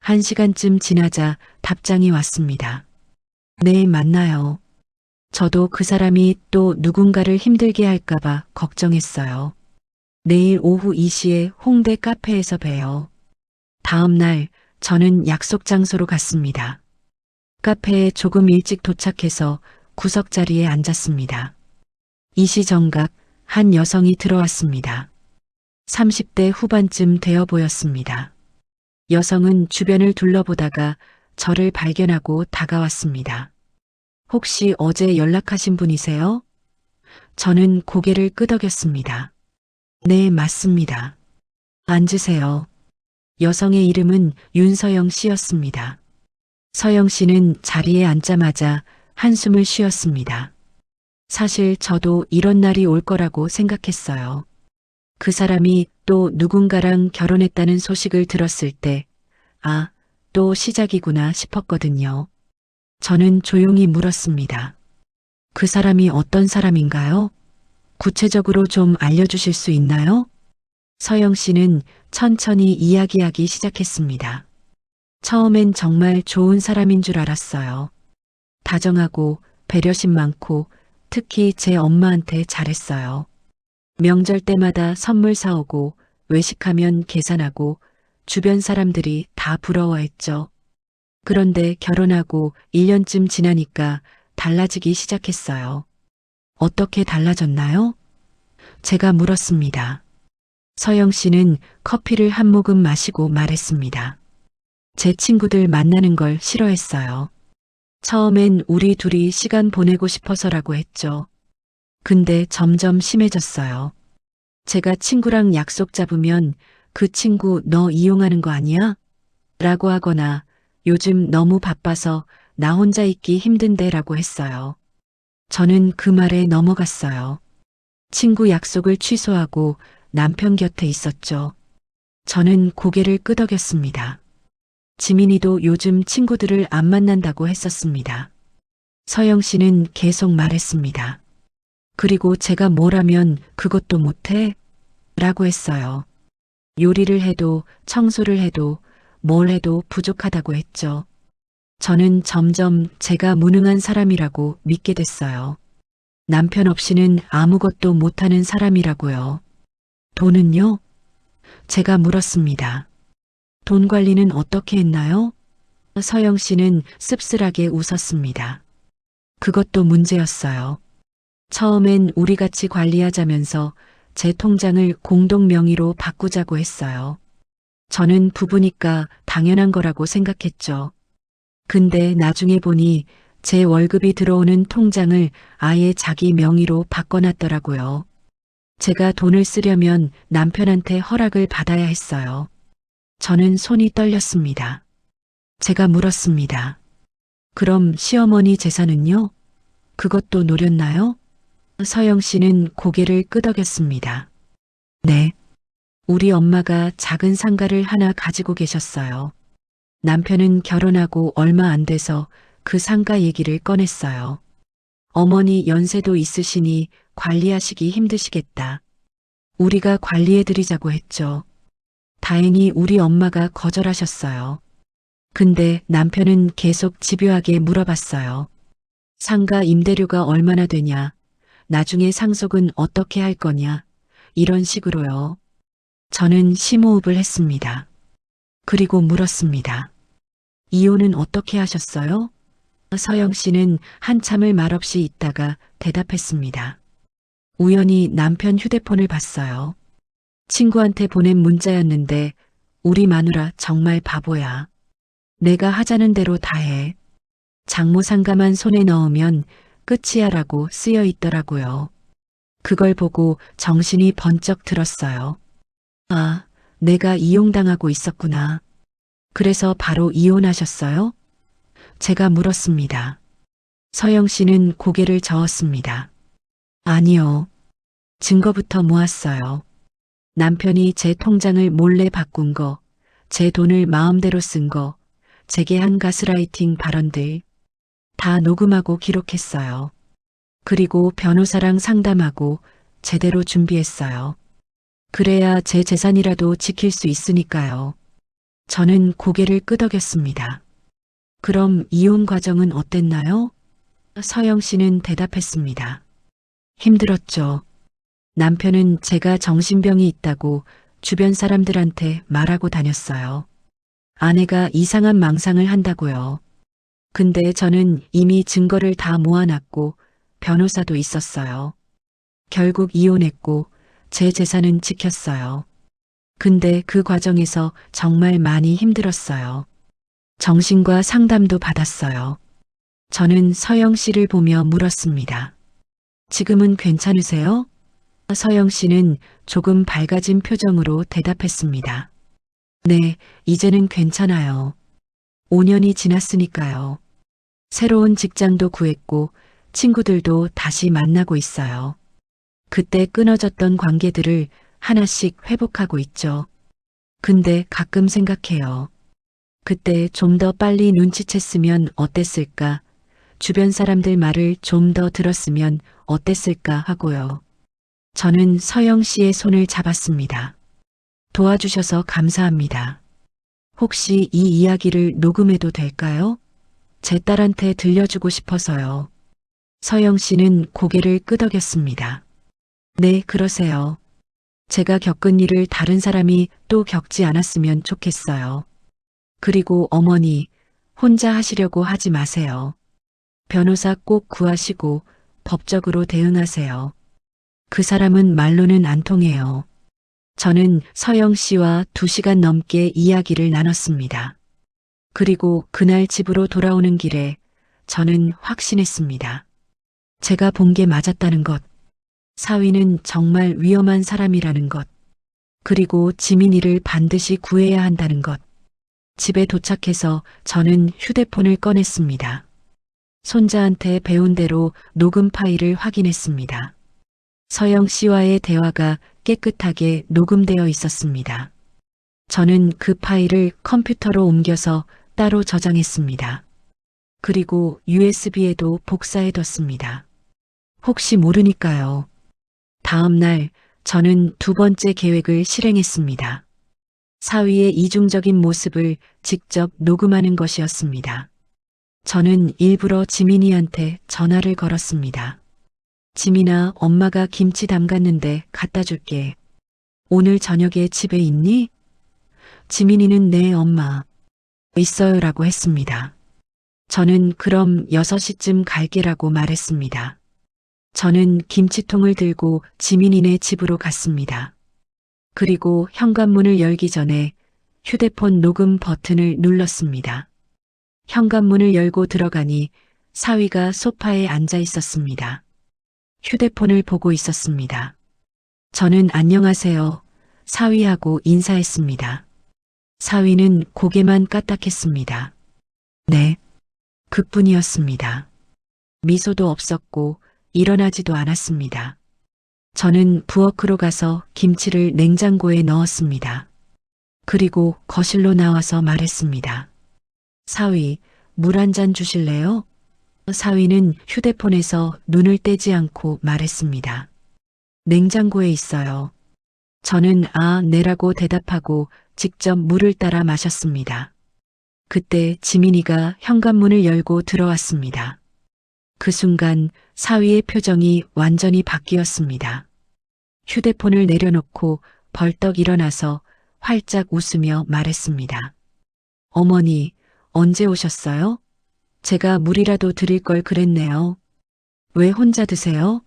1시간쯤 지나자 답장이 왔습니다. 네, 만나요. 저도 그 사람이 또 누군가를 힘들게 할까봐 걱정했어요. 내일 오후 2시에 홍대 카페에서 봬요. 다음 날 저는 약속 장소로 갔습니다. 카페에 조금 일찍 도착해서 구석 자리에 앉았습니다. 이시정각 한 여성이 들어왔습니다. 30대 후반쯤 되어 보였습니다. 여성은 주변을 둘러보다가 저를 발견하고 다가왔습니다. 혹시 어제 연락하신 분이세요? 저는 고개를 끄덕였습니다. 네, 맞습니다. 앉으세요. 여성의 이름은 윤서영 씨였습니다. 서영 씨는 자리에 앉자마자 한숨을 쉬었습니다. 사실 저도 이런 날이 올 거라고 생각했어요. 그 사람이 또 누군가랑 결혼했다는 소식을 들었을 때, 아, 또 시작이구나 싶었거든요. 저는 조용히 물었습니다. 그 사람이 어떤 사람인가요? 구체적으로 좀 알려주실 수 있나요? 서영 씨는 천천히 이야기하기 시작했습니다. 처음엔 정말 좋은 사람인 줄 알았어요. 다정하고 배려심 많고 특히 제 엄마한테 잘했어요. 명절 때마다 선물 사오고 외식하면 계산하고 주변 사람들이 다 부러워했죠. 그런데 결혼하고 1년쯤 지나니까 달라지기 시작했어요. 어떻게 달라졌나요? 제가 물었습니다. 서영 씨는 커피를 한 모금 마시고 말했습니다. 제 친구들 만나는 걸 싫어했어요. 처음엔 우리 둘이 시간 보내고 싶어서라고 했죠. 근데 점점 심해졌어요. 제가 친구랑 약속 잡으면 그 친구 너 이용하는 거 아니야? 라고 하거나 요즘 너무 바빠서 나 혼자 있기 힘든데 라고 했어요. 저는 그 말에 넘어갔어요. 친구 약속을 취소하고 남편 곁에 있었죠. 저는 고개를 끄덕였습니다. 지민이도 요즘 친구들을 안 만난다고 했었습니다. 서영 씨는 계속 말했습니다. 그리고 제가 뭘 하면 그것도 못해? 라고 했어요. 요리를 해도 청소를 해도 뭘 해도 부족하다고 했죠. 저는 점점 제가 무능한 사람이라고 믿게 됐어요. 남편 없이는 아무것도 못하는 사람이라고요. 돈은요? 제가 물었습니다. 돈 관리는 어떻게 했나요? 서영 씨는 씁쓸하게 웃었습니다. 그것도 문제였어요. 처음엔 우리 같이 관리하자면서 제 통장을 공동 명의로 바꾸자고 했어요. 저는 부부니까 당연한 거라고 생각했죠. 근데 나중에 보니 제 월급이 들어오는 통장을 아예 자기 명의로 바꿔놨더라고요. 제가 돈을 쓰려면 남편한테 허락을 받아야 했어요. 저는 손이 떨렸습니다. 제가 물었습니다. 그럼 시어머니 재산은요? 그것도 노렸나요? 서영 씨는 고개를 끄덕였습니다. 네. 우리 엄마가 작은 상가를 하나 가지고 계셨어요. 남편은 결혼하고 얼마 안 돼서 그 상가 얘기를 꺼냈어요. 어머니 연세도 있으시니 관리하시기 힘드시겠다. 우리가 관리해드리자고 했죠. 다행히 우리 엄마가 거절하셨어요. 근데 남편은 계속 집요하게 물어봤어요. 상가 임대료가 얼마나 되냐? 나중에 상속은 어떻게 할 거냐? 이런 식으로요. 저는 심호흡을 했습니다. 그리고 물었습니다. 이혼은 어떻게 하셨어요? 서영 씨는 한참을 말없이 있다가 대답했습니다. 우연히 남편 휴대폰을 봤어요. 친구한테 보낸 문자였는데 우리 마누라 정말 바보야. 내가 하자는 대로 다 해. 장모 상가만 손에 넣으면 끝이야라고 쓰여 있더라고요. 그걸 보고 정신이 번쩍 들었어요. 아, 내가 이용당하고 있었구나. 그래서 바로 이혼하셨어요? 제가 물었습니다. 서영 씨는 고개를 저었습니다. 아니요. 증거부터 모았어요. 남편이 제 통장을 몰래 바꾼 거, 제 돈을 마음대로 쓴 거, 제게 한 가스라이팅 발언들 다 녹음하고 기록했어요. 그리고 변호사랑 상담하고 제대로 준비했어요. 그래야 제 재산이라도 지킬 수 있으니까요. 저는 고개를 끄덕였습니다. 그럼 이혼 과정은 어땠나요? 서영 씨는 대답했습니다. 힘들었죠. 남편은 제가 정신병이 있다고 주변 사람들한테 말하고 다녔어요. 아내가 이상한 망상을 한다고요. 근데 저는 이미 증거를 다 모아놨고 변호사도 있었어요. 결국 이혼했고 제 재산은 지켰어요. 근데 그 과정에서 정말 많이 힘들었어요. 정신과 상담도 받았어요. 저는 서영 씨를 보며 물었습니다. 지금은 괜찮으세요? 서영 씨는 조금 밝아진 표정으로 대답했습니다. 네, 이제는 괜찮아요. 5년이 지났으니까요. 새로운 직장도 구했고 친구들도 다시 만나고 있어요. 그때 끊어졌던 관계들을 하나씩 회복하고 있죠. 근데 가끔 생각해요. 그때 좀 더 빨리 눈치챘으면 어땠을까? 주변 사람들 말을 좀 더 들었으면 어땠을까 하고요. 저는 서영 씨의 손을 잡았습니다. 도와주셔서 감사합니다. 혹시 이 이야기를 녹음해도 될까요? 제 딸한테 들려주고 싶어서요. 서영 씨는 고개를 끄덕였습니다. 네, 그러세요. 제가 겪은 일을 다른 사람이 또 겪지 않았으면 좋겠어요. 그리고 어머니, 혼자 하시려고 하지 마세요. 변호사 꼭 구하시고 법적으로 대응하세요. 그 사람은 말로는 안 통해요. 저는 서영 씨와 2시간 넘게 이야기를 나눴습니다. 그리고 그날 집으로 돌아오는 길에 저는 확신했습니다. 제가 본 게 맞았다는 것. 사위는 정말 위험한 사람이라는 것. 그리고 지민이를 반드시 구해야 한다는 것. 집에 도착해서 저는 휴대폰을 꺼냈습니다. 손자한테 배운 대로 녹음 파일을 확인했습니다. 서영 씨와의 대화가 깨끗하게 녹음되어 있었습니다. 저는 그 파일을 컴퓨터로 옮겨서 따로 저장했습니다. 그리고 USB에도 복사해뒀습니다. 혹시 모르니까요. 다음 날 저는 두 번째 계획을 실행했습니다. 사위의 이중적인 모습을 직접 녹음하는 것이었습니다. 저는 일부러 지민이한테 전화를 걸었습니다. 지민아, 엄마가 김치 담갔는데 갖다 줄게. 오늘 저녁에 집에 있니? 지민이는 네, 엄마. 있어요라고 했습니다. 저는 그럼 6시쯤 갈게라고 말했습니다. 저는 김치통을 들고 지민이네 집으로 갔습니다. 그리고 현관문을 열기 전에 휴대폰 녹음 버튼을 눌렀습니다. 현관문을 열고 들어가니 사위가 소파에 앉아 있었습니다. 휴대폰을 보고 있었습니다. 저는 안녕하세요. 사위하고 인사했습니다. 사위는 고개만 까딱했습니다. 네. 그뿐이었습니다. 미소도 없었고 일어나지도 않았습니다. 저는 부엌으로 가서 김치를 냉장고에 넣었습니다. 그리고 거실로 나와서 말했습니다. 사위, 물 한 잔 주실래요? 사위는 휴대폰에서 눈을 떼지 않고 말했습니다. 냉장고에 있어요. 저는 아, 네라고 대답하고 직접 물을 따라 마셨습니다. 그때 지민이가 현관문을 열고 들어왔습니다. 그 순간 사위의 표정이 완전히 바뀌었습니다. 휴대폰을 내려놓고 벌떡 일어나서 활짝 웃으며 말했습니다. 어머니, 언제 오셨어요? 제가 물이라도 드릴 걸 그랬네요. 왜 혼자 드세요?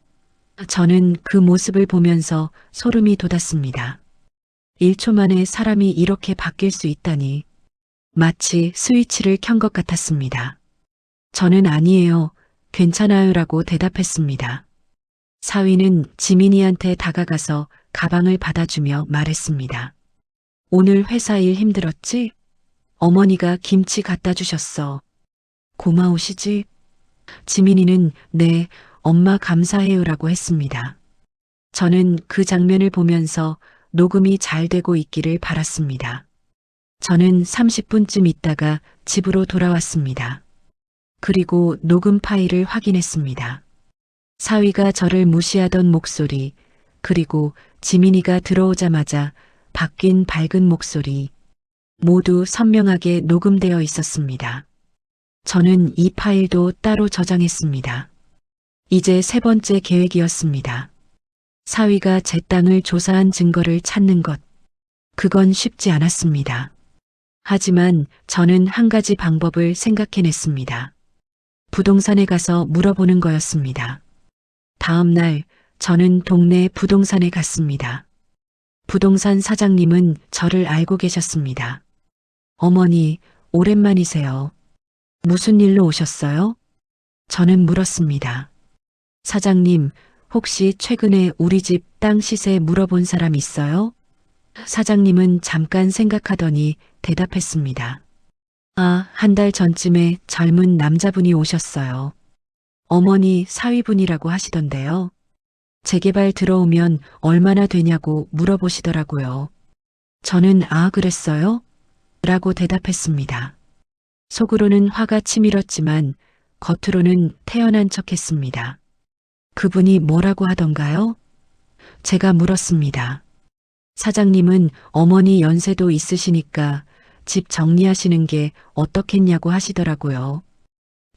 저는 그 모습을 보면서 소름이 돋았습니다. 1초 만에 사람이 이렇게 바뀔 수 있다니. 마치 스위치를 켠 것 같았습니다. 저는 아니에요. 괜찮아요라고 대답했습니다. 사위는 지민이한테 다가가서 가방을 받아주며 말했습니다. 오늘 회사 일 힘들었지? 어머니가 김치 갖다 주셨어. 고마우시지? 지민이는 네, 엄마 감사해요라고 했습니다. 저는 그 장면을 보면서 녹음이 잘 되고 있기를 바랐습니다. 저는 30분쯤 있다가 집으로 돌아왔습니다. 그리고 녹음 파일을 확인했습니다. 사위가 저를 무시하던 목소리, 그리고 지민이가 들어오자마자 바뀐 밝은 목소리, 모두 선명하게 녹음되어 있었습니다. 저는 이 파일도 따로 저장했습니다. 이제 세 번째 계획이었습니다. 사위가 제 땅을 조사한 증거를 찾는 것. 그건 쉽지 않았습니다. 하지만 저는 한 가지 방법을 생각해냈습니다. 부동산에 가서 물어보는 거였습니다. 다음 날 저는 동네 부동산에 갔습니다. 부동산 사장님은 저를 알고 계셨습니다. 어머니, 오랜만이세요. 무슨 일로 오셨어요? 저는 물었습니다. 사장님, 혹시 최근에 우리 집 땅 시세 물어본 사람 있어요? 사장님은 잠깐 생각하더니 대답했습니다. 아, 한 달 전쯤에 젊은 남자분이 오셨어요. 어머니 사위분이라고 하시던데요. 재개발 들어오면 얼마나 되냐고 물어보시더라고요. 저는 아, 그랬어요? 라고 대답했습니다. 속으로는 화가 치밀었지만 겉으로는 태연한 척했습니다. 그분이 뭐라고 하던가요? 제가 물었습니다. 사장님은 어머니 연세도 있으시니까 집 정리하시는 게 어떻겠냐고 하시더라고요.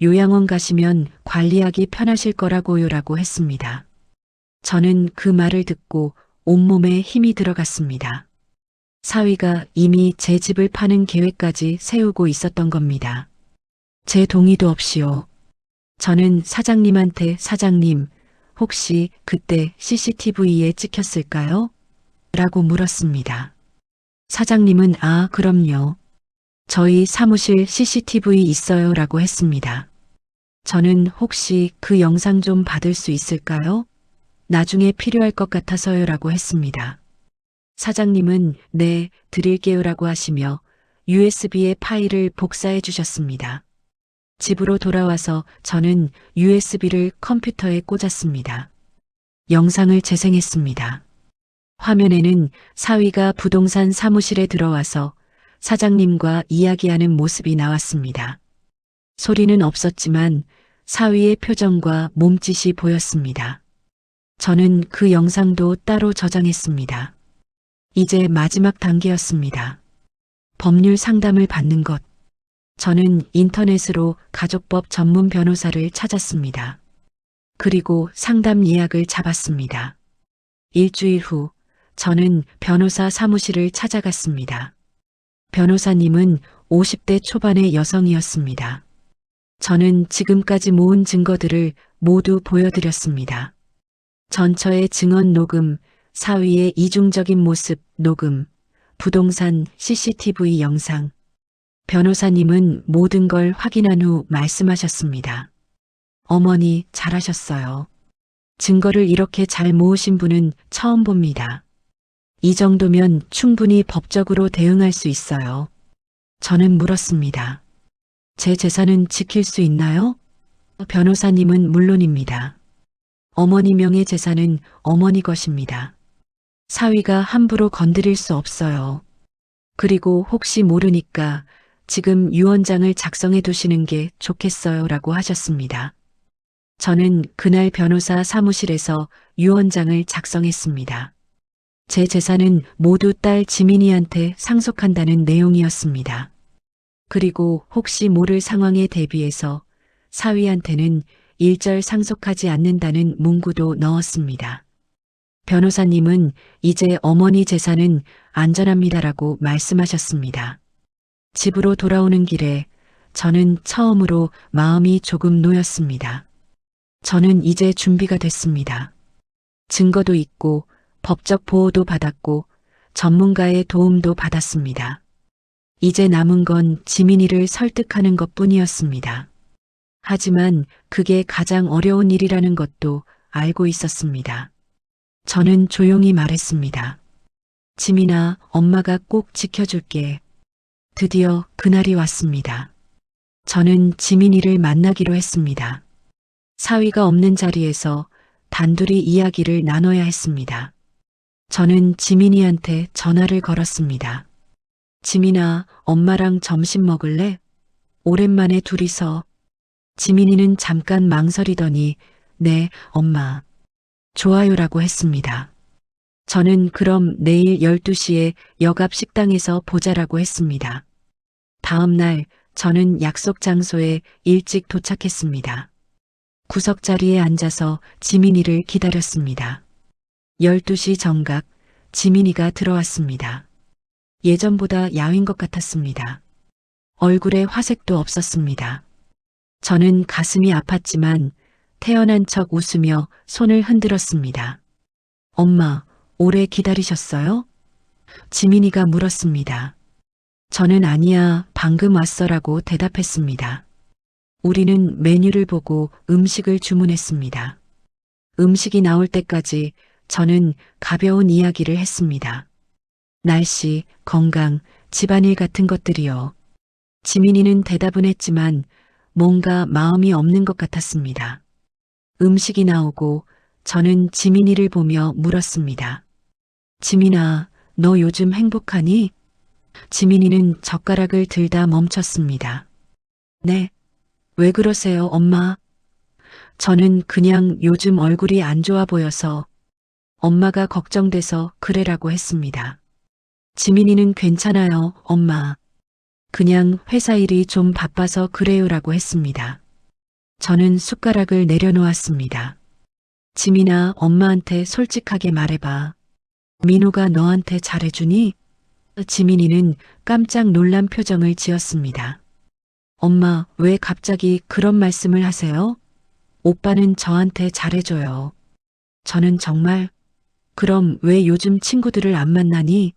요양원 가시면 관리하기 편하실 거라고요라고 했습니다. 저는 그 말을 듣고 온몸에 힘이 들어갔습니다. 사위가 이미 제 집을 파는 계획까지 세우고 있었던 겁니다. 제 동의도 없이요. 저는 사장님한테 사장님, 혹시 그때 CCTV에 찍혔을까요? 라고 물었습니다. 사장님은 아, 그럼요. 저희 사무실 CCTV 있어요 라고 했습니다. 저는 혹시 그 영상 좀 받을 수 있을까요? 나중에 필요할 것 같아서요라고 했습니다. 사장님은 네, 드릴게요라고 하시며 USB에 파일을 복사해 주셨습니다. 집으로 돌아와서 저는 USB를 컴퓨터에 꽂았습니다. 영상을 재생했습니다. 화면에는 사위가 부동산 사무실에 들어와서 사장님과 이야기하는 모습이 나왔습니다. 소리는 없었지만 사위의 표정과 몸짓이 보였습니다. 저는 그 영상도 따로 저장했습니다. 이제 마지막 단계였습니다. 법률 상담을 받는 것. 저는 인터넷으로 가족법 전문 변호사를 찾았습니다. 그리고 상담 예약을 잡았습니다. 일주일 후 저는 변호사 사무실을 찾아갔습니다. 변호사님은 50대 초반의 여성이었습니다. 저는 지금까지 모은 증거들을 모두 보여드렸습니다. 전처의 증언 녹음, 사위의 이중적인 모습 녹음, 부동산 CCTV 영상. 변호사님은 모든 걸 확인한 후 말씀하셨습니다. 어머니, 잘하셨어요. 증거를 이렇게 잘 모으신 분은 처음 봅니다. 이 정도면 충분히 법적으로 대응할 수 있어요. 저는 물었습니다. 제 재산은 지킬 수 있나요? 변호사님은 물론입니다. 어머니 명의 재산은 어머니 것입니다. 사위가 함부로 건드릴 수 없어요. 그리고 혹시 모르니까 지금 유언장을 작성해 두시는 게 좋겠어요 라고 하셨습니다. 저는 그날 변호사 사무실에서 유언장을 작성했습니다. 제 재산은 모두 딸 지민이한테 상속한다는 내용이었습니다. 그리고 혹시 모를 상황에 대비해서 사위한테는 일절 상속하지 않는다는 문구도 넣었습니다. 변호사님은 이제 어머니 재산은 안전합니다라고 말씀하셨습니다. 집으로 돌아오는 길에 저는 처음으로 마음이 조금 놓였습니다. 저는 이제 준비가 됐습니다. 증거도 있고 법적 보호도 받았고 전문가의 도움도 받았습니다. 이제 남은 건 지민이를 설득하는 것뿐이었습니다. 하지만 그게 가장 어려운 일이라는 것도 알고 있었습니다. 저는 조용히 말했습니다. 지민아, 엄마가 꼭 지켜줄게. 드디어 그날이 왔습니다. 저는 지민이를 만나기로 했습니다. 사위가 없는 자리에서 단둘이 이야기를 나눠야 했습니다. 저는 지민이한테 전화를 걸었습니다. 지민아, 엄마랑 점심 먹을래? 오랜만에 둘이서. 지민이는 잠깐 망설이더니 네, 엄마. 좋아요라고 했습니다. 저는 그럼 내일 12시에 역앞 식당에서 보자라고 했습니다. 다음 날 저는 약속 장소에 일찍 도착했습니다. 구석자리에 앉아서 지민이를 기다렸습니다. 12시 정각 지민이가 들어왔습니다. 예전보다 야윈 것 같았습니다. 얼굴에 화색도 없었습니다. 저는 가슴이 아팠지만 태어난 척 웃으며 손을 흔들었습니다. 엄마, 오래 기다리셨어요? 지민이가 물었습니다. 저는 아니야, 방금 왔어라고 대답했습니다. 우리는 메뉴를 보고 음식을 주문했습니다. 음식이 나올 때까지 저는 가벼운 이야기를 했습니다. 날씨, 건강, 집안일 같은 것들이요. 지민이는 대답은 했지만 뭔가 마음이 없는 것 같았습니다. 음식이 나오고 저는 지민이를 보며 물었습니다. 지민아, 너 요즘 행복하니? 지민이는 젓가락을 들다 멈췄습니다. 네. 왜 그러세요, 엄마? 저는 그냥 요즘 얼굴이 안 좋아 보여서 엄마가 걱정돼서 그래라고 했습니다. 지민이는 괜찮아요, 엄마. 그냥 회사 일이 좀 바빠서 그래요라고 했습니다. 저는 숟가락을 내려놓았습니다. 지민아, 엄마한테 솔직하게 말해봐. 민호가 너한테 잘해주니? 지민이는 깜짝 놀란 표정을 지었습니다. 엄마, 왜 갑자기 그런 말씀을 하세요? 오빠는 저한테 잘해줘요. 저는 정말, 그럼 왜 요즘 친구들을 안 만나니?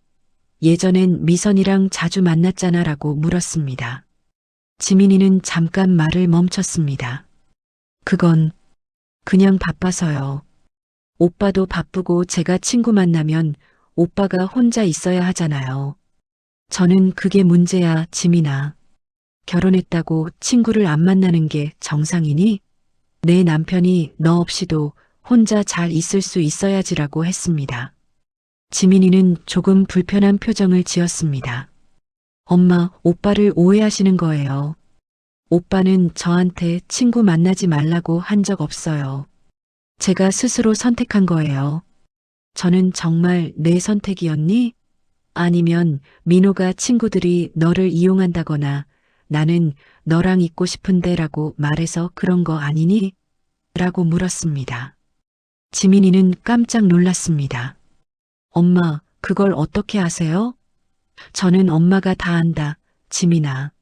예전엔 미선이랑 자주 만났잖아 라고 물었습니다. 지민이는 잠깐 말을 멈췄습니다. 그건 그냥 바빠서요. 오빠도 바쁘고 제가 친구 만나면 오빠가 혼자 있어야 하잖아요. 저는 그게 문제야, 지민아. 결혼했다고 친구를 안 만나는 게 정상이니? 내 남편이 너 없이도 혼자 잘 있을 수 있어야지라고 했습니다. 지민이는 조금 불편한 표정을 지었습니다. 엄마, 오빠를 오해하시는 거예요. 오빠는 저한테 친구 만나지 말라고 한 적 없어요. 제가 스스로 선택한 거예요. 저는 정말 내 선택이었니? 아니면 민호가 친구들이 너를 이용한다거나 나는 너랑 있고 싶은데라고 말해서 그런 거 아니니? 라고 물었습니다. 지민이는 깜짝 놀랐습니다. 엄마, 그걸 어떻게 아세요? 저는 엄마가 다 안다, 지민아.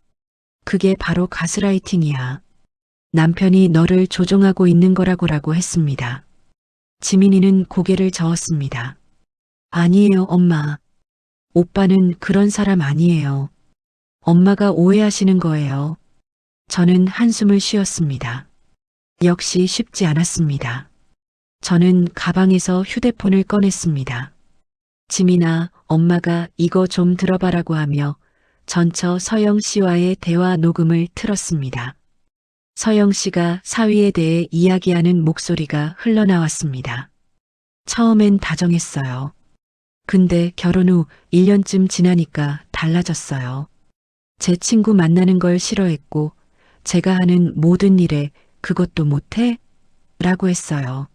그게 바로 가스라이팅이야. 남편이 너를 조종하고 있는 거라고 했습니다. 지민이는 고개를 저었습니다. 아니에요, 엄마. 오빠는 그런 사람 아니에요. 엄마가 오해하시는 거예요. 저는 한숨을 쉬었습니다. 역시 쉽지 않았습니다. 저는 가방에서 휴대폰을 꺼냈습니다. 지민아, 엄마가 이거 좀 들어봐라고 하며 전처 서영 씨와의 대화 녹음을 틀었습니다. 서영 씨가 사위에 대해 이야기하는 목소리가 흘러나왔습니다. 처음엔 다정했어요. 근데 결혼 후 1년쯤 지나니까 달라졌어요. 제 친구 만나는 걸 싫어했고 제가 하는 모든 일에 그것도 못해? 라고 했어요.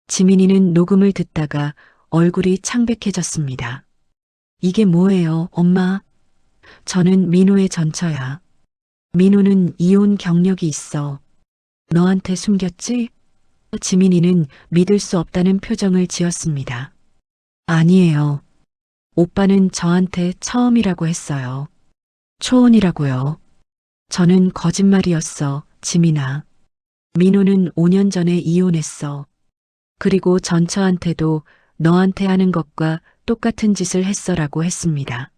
지민이는 녹음을 듣다가 얼굴이 창백해졌습니다. 이게 뭐예요, 엄마? 저는 민호의 전처야. 민호는 이혼 경력이 있어. 너한테 숨겼지? 지민이는 믿을 수 없다는 표정을 지었습니다. 아니에요. 오빠는 저한테 처음이라고 했어요. 초혼이라고요. 저는 거짓말이었어, 지민아. 민호는 5년 전에 이혼했어. 그리고 전처한테도 너한테 하는 것과 똑같은 짓을 했어라고 했습니다.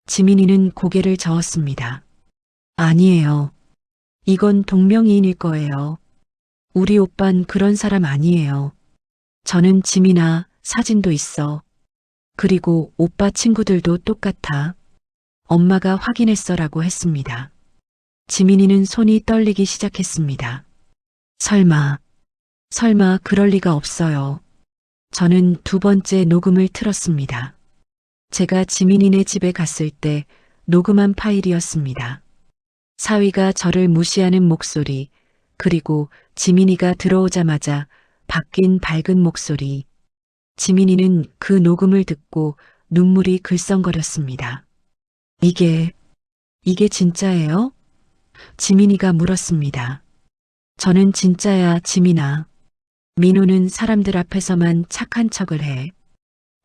지민이는 고개를 저었습니다. 아니에요. 이건 동명이인일 거예요. 우리 오빤 그런 사람 아니에요. 저는 지민아, 사진도 있어. 그리고 오빠 친구들도 똑같아. 엄마가 확인했어라고 했습니다. 지민이는 손이 떨리기 시작했습니다. 설마 그럴 리가 없어요. 저는 두 번째 녹음을 틀었습니다. 제가 지민이네 집에 갔을 때 녹음한 파일이었습니다. 사위가 저를 무시하는 목소리, 그리고 지민이가 들어오자마자 바뀐 밝은 목소리. 지민이는 그 녹음을 듣고 눈물이 글썽거렸습니다. 이게 진짜예요? 지민이가 물었습니다. 저는 진짜야, 지민아. 민호는 사람들 앞에서만 착한 척을 해.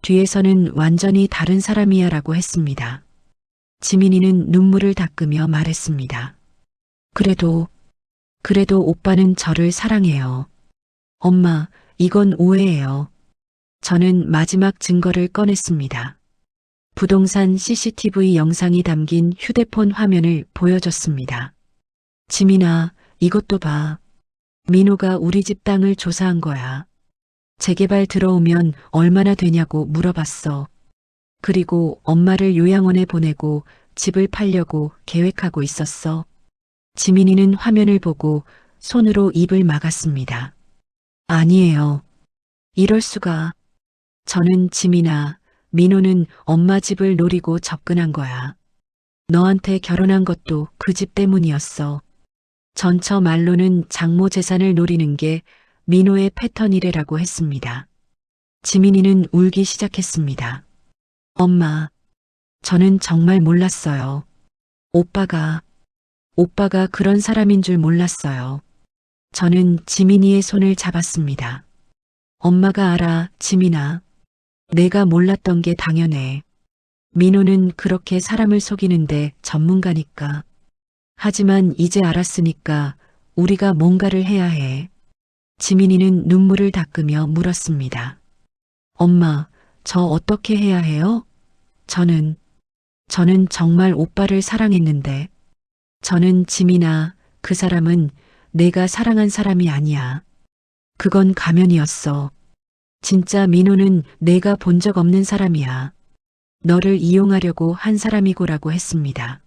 뒤에서는 완전히 다른 사람이야 라고 했습니다. 지민이는 눈물을 닦으며 말했습니다. 그래도 오빠는 저를 사랑해요. 엄마, 이건 오해예요. 저는 마지막 증거를 꺼냈습니다. 부동산 CCTV 영상이 담긴 휴대폰 화면을 보여줬습니다. 지민아, 이것도 봐. 민호가 우리 집 땅을 조사한 거야. 재개발 들어오면 얼마나 되냐고 물어봤어. 그리고 엄마를 요양원에 보내고 집을 팔려고 계획하고 있었어. 지민이는 화면을 보고 손으로 입을 막았습니다. 아니에요. 이럴 수가. 저는 지민아, 민호는 엄마 집을 노리고 접근한 거야. 너한테 결혼한 것도 그 집 때문이었어. 전처 말로는 장모 재산을 노리는 게 민호의 패턴이래라고 했습니다. 지민이는 울기 시작했습니다. 엄마, 저는 정말 몰랐어요. 오빠가 그런 사람인 줄 몰랐어요. 저는 지민이의 손을 잡았습니다. 엄마가 알아, 지민아. 내가 몰랐던 게 당연해. 민호는 그렇게 사람을 속이는데 전문가니까. 하지만 이제 알았으니까 우리가 뭔가를 해야 해. 지민이는 눈물을 닦으며 물었습니다. 엄마, 저 어떻게 해야 해요? 저는 정말 오빠를 사랑했는데. 저는 지민아, 그 사람은 내가 사랑한 사람이 아니야. 그건 가면이었어. 진짜 민호는 내가 본 적 없는 사람이야. 너를 이용하려고 한 사람이고라고 했습니다.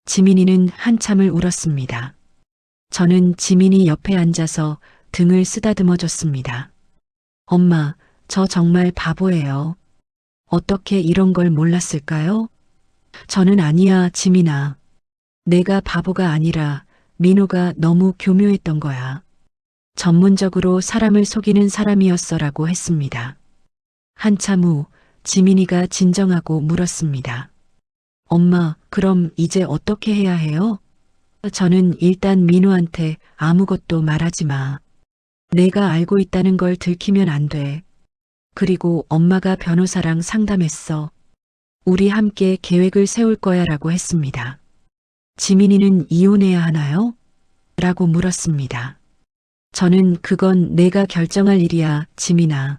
지민이는 한참을 울었습니다. 저는 지민이 옆에 앉아서 등을 쓰다듬어 줬습니다. 엄마, 저 정말 바보예요. 어떻게 이런 걸 몰랐을까요? 저는 아니야, 지민아. 내가 바보가 아니라 민호가 너무 교묘했던 거야. 전문적으로 사람을 속이는 사람이었어라고 했습니다. 한참 후 지민이가 진정하고 물었습니다. 엄마, 그럼 이제 어떻게 해야 해요? 저는 일단 민호한테 아무것도 말하지 마. 내가 알고 있다는 걸 들키면 안 돼. 그리고 엄마가 변호사랑 상담했어. 우리 함께 계획을 세울 거야 라고 했습니다. 지민이는 이혼해야 하나요? 라고 물었습니다. 저는 그건 내가 결정할 일이야, 지민아.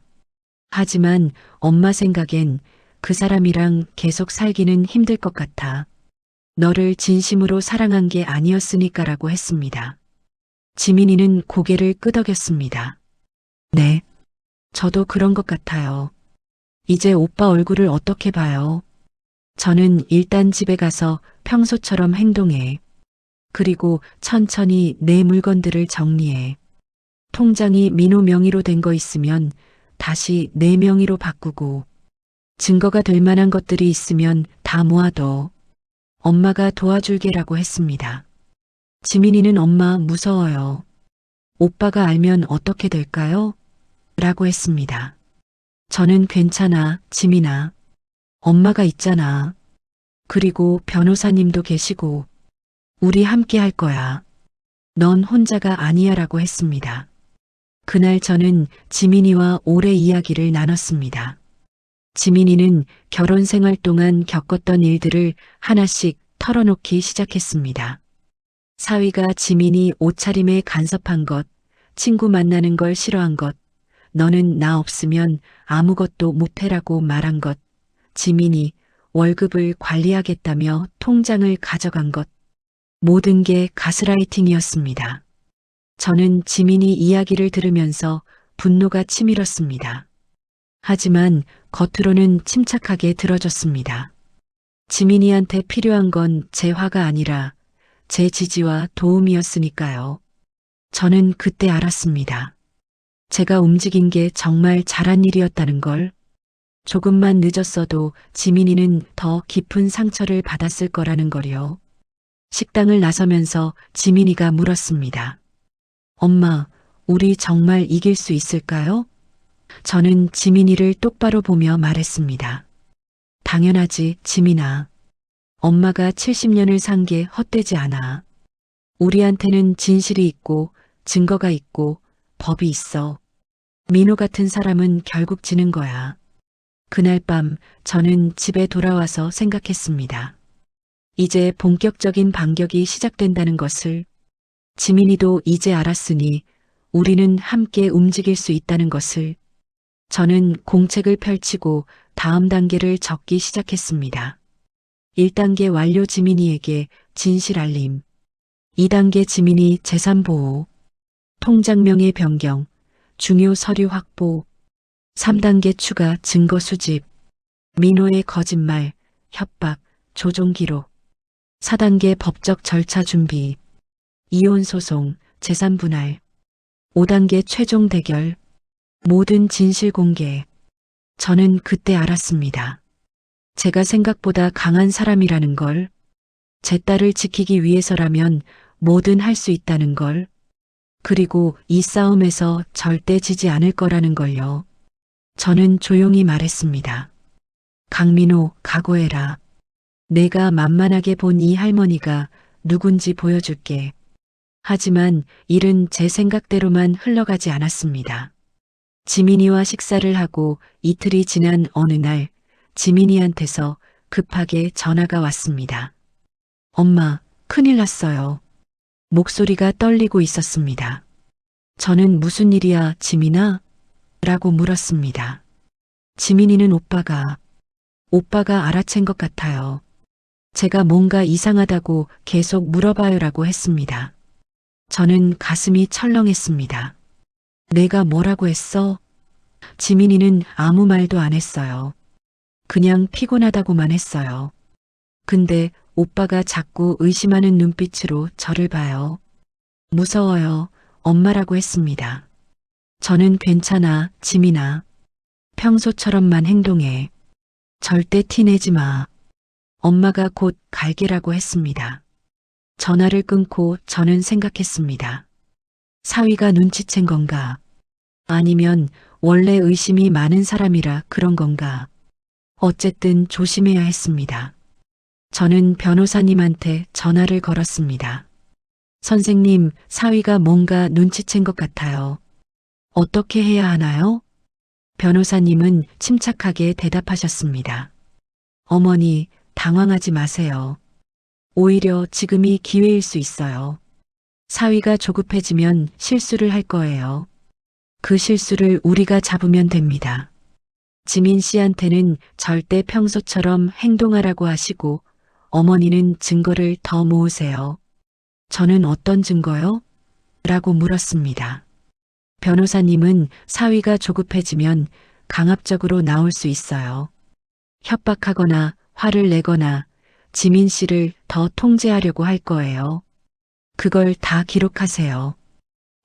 하지만 엄마 생각엔 그 사람이랑 계속 살기는 힘들 것 같아. 너를 진심으로 사랑한 게 아니었으니까라고 했습니다. 지민이는 고개를 끄덕였습니다. 네, 저도 그런 것 같아요. 이제 오빠 얼굴을 어떻게 봐요? 저는 일단 집에 가서 평소처럼 행동해. 그리고 천천히 내 물건들을 정리해. 통장이 민호 명의로 된 거 있으면 다시 내 명의로 바꾸고 증거가 될 만한 것들이 있으면 다 모아둬. 엄마가 도와줄게라고 했습니다. 지민이는 엄마 무서워요. 오빠가 알면 어떻게 될까요? 라고 했습니다. 저는 괜찮아, 지민아. 엄마가 있잖아. 그리고 변호사님도 계시고 우리 함께 할 거야. 넌 혼자가 아니야 라고 했습니다. 그날 저는 지민이와 오래 이야기를 나눴습니다. 지민이는 결혼 생활 동안 겪었던 일들을 하나씩 털어놓기 시작했습니다. 사위가 지민이 옷차림에 간섭한 것, 친구 만나는 걸 싫어한 것, 너는 나 없으면 아무것도 못해라고 말한 것, 지민이 월급을 관리하겠다며 통장을 가져간 것, 모든 게 가스라이팅이었습니다. 저는 지민이 이야기를 들으면서 분노가 치밀었습니다. 하지만 겉으로는 침착하게 들어줬습니다. 지민이한테 필요한 건 제 화가 아니라 제 지지와 도움이었으니까요. 저는 그때 알았습니다. 제가 움직인 게 정말 잘한 일이었다는 걸. 조금만 늦었어도 지민이는 더 깊은 상처를 받았을 거라는 걸요. 식당을 나서면서 지민이가 물었습니다. 엄마, 우리 정말 이길 수 있을까요? 저는 지민이를 똑바로 보며 말했습니다. 당연하지, 지민아. 엄마가 70년을 산 게 헛되지 않아. 우리한테는 진실이 있고 증거가 있고 법이 있어. 민호 같은 사람은 결국 지는 거야. 그날 밤 저는 집에 돌아와서 생각했습니다. 이제 본격적인 반격이 시작된다는 것을, 지민이도 이제 알았으니 우리는 함께 움직일 수 있다는 것을. 저는 공책을 펼치고 다음 단계를 적기 시작했습니다. 1단계 완료, 지민이에게 진실 알림. 2단계 지민이 재산 보호. 통장명의 변경. 중요 서류 확보. 3단계 추가 증거 수집. 민호의 거짓말, 협박, 조종 기록. 4단계 법적 절차 준비. 이혼 소송, 재산 분할. 5단계 최종 대결. 모든 진실 공개. 저는 그때 알았습니다. 제가 생각보다 강한 사람이라는 걸. 제 딸을 지키기 위해서라면 뭐든 할 수 있다는 걸. 그리고 이 싸움에서 절대 지지 않을 거라는 걸요. 저는 조용히 말했습니다. 강민호, 각오해라. 내가 만만하게 본 이 할머니가 누군지 보여줄게. 하지만 일은 제 생각대로만 흘러가지 않았습니다. 지민이와 식사를 하고 이틀이 지난 어느 날 지민이한테서 급하게 전화가 왔습니다. 엄마, 큰일 났어요. 목소리가 떨리고 있었습니다. 저는 무슨 일이야, 지민아? 라고 물었습니다. 지민이는 오빠가 알아챈 것 같아요. 제가 뭔가 이상하다고 계속 물어봐요라고 했습니다. 저는 가슴이 철렁했습니다. 내가 뭐라고 했어? 지민이는 아무 말도 안 했어요. 그냥 피곤하다고만 했어요. 근데 오빠가 자꾸 의심하는 눈빛으로 저를 봐요. 무서워요. 엄마라고 했습니다. 저는 괜찮아, 지민아. 평소처럼만 행동해. 절대 티내지 마. 엄마가 곧 갈게라고 했습니다. 전화를 끊고 저는 생각했습니다. 사위가 눈치챈 건가? 아니면 원래 의심이 많은 사람이라 그런 건가? 어쨌든 조심해야 했습니다. 저는 변호사님한테 전화를 걸었습니다. 선생님, 사위가 뭔가 눈치챈 것 같아요. 어떻게 해야 하나요? 변호사님은 침착하게 대답하셨습니다. 어머니, 당황하지 마세요. 오히려 지금이 기회일 수 있어요. 사위가 조급해지면 실수를 할 거예요. 그 실수를 우리가 잡으면 됩니다. 지민 씨한테는 절대 평소처럼 행동하라고 하시고 어머니는 증거를 더 모으세요. 저는 어떤 증거요? 라고 물었습니다. 변호사님은 사위가 조급해지면 강압적으로 나올 수 있어요. 협박하거나 화를 내거나 지민 씨를 더 통제하려고 할 거예요. 그걸 다 기록하세요.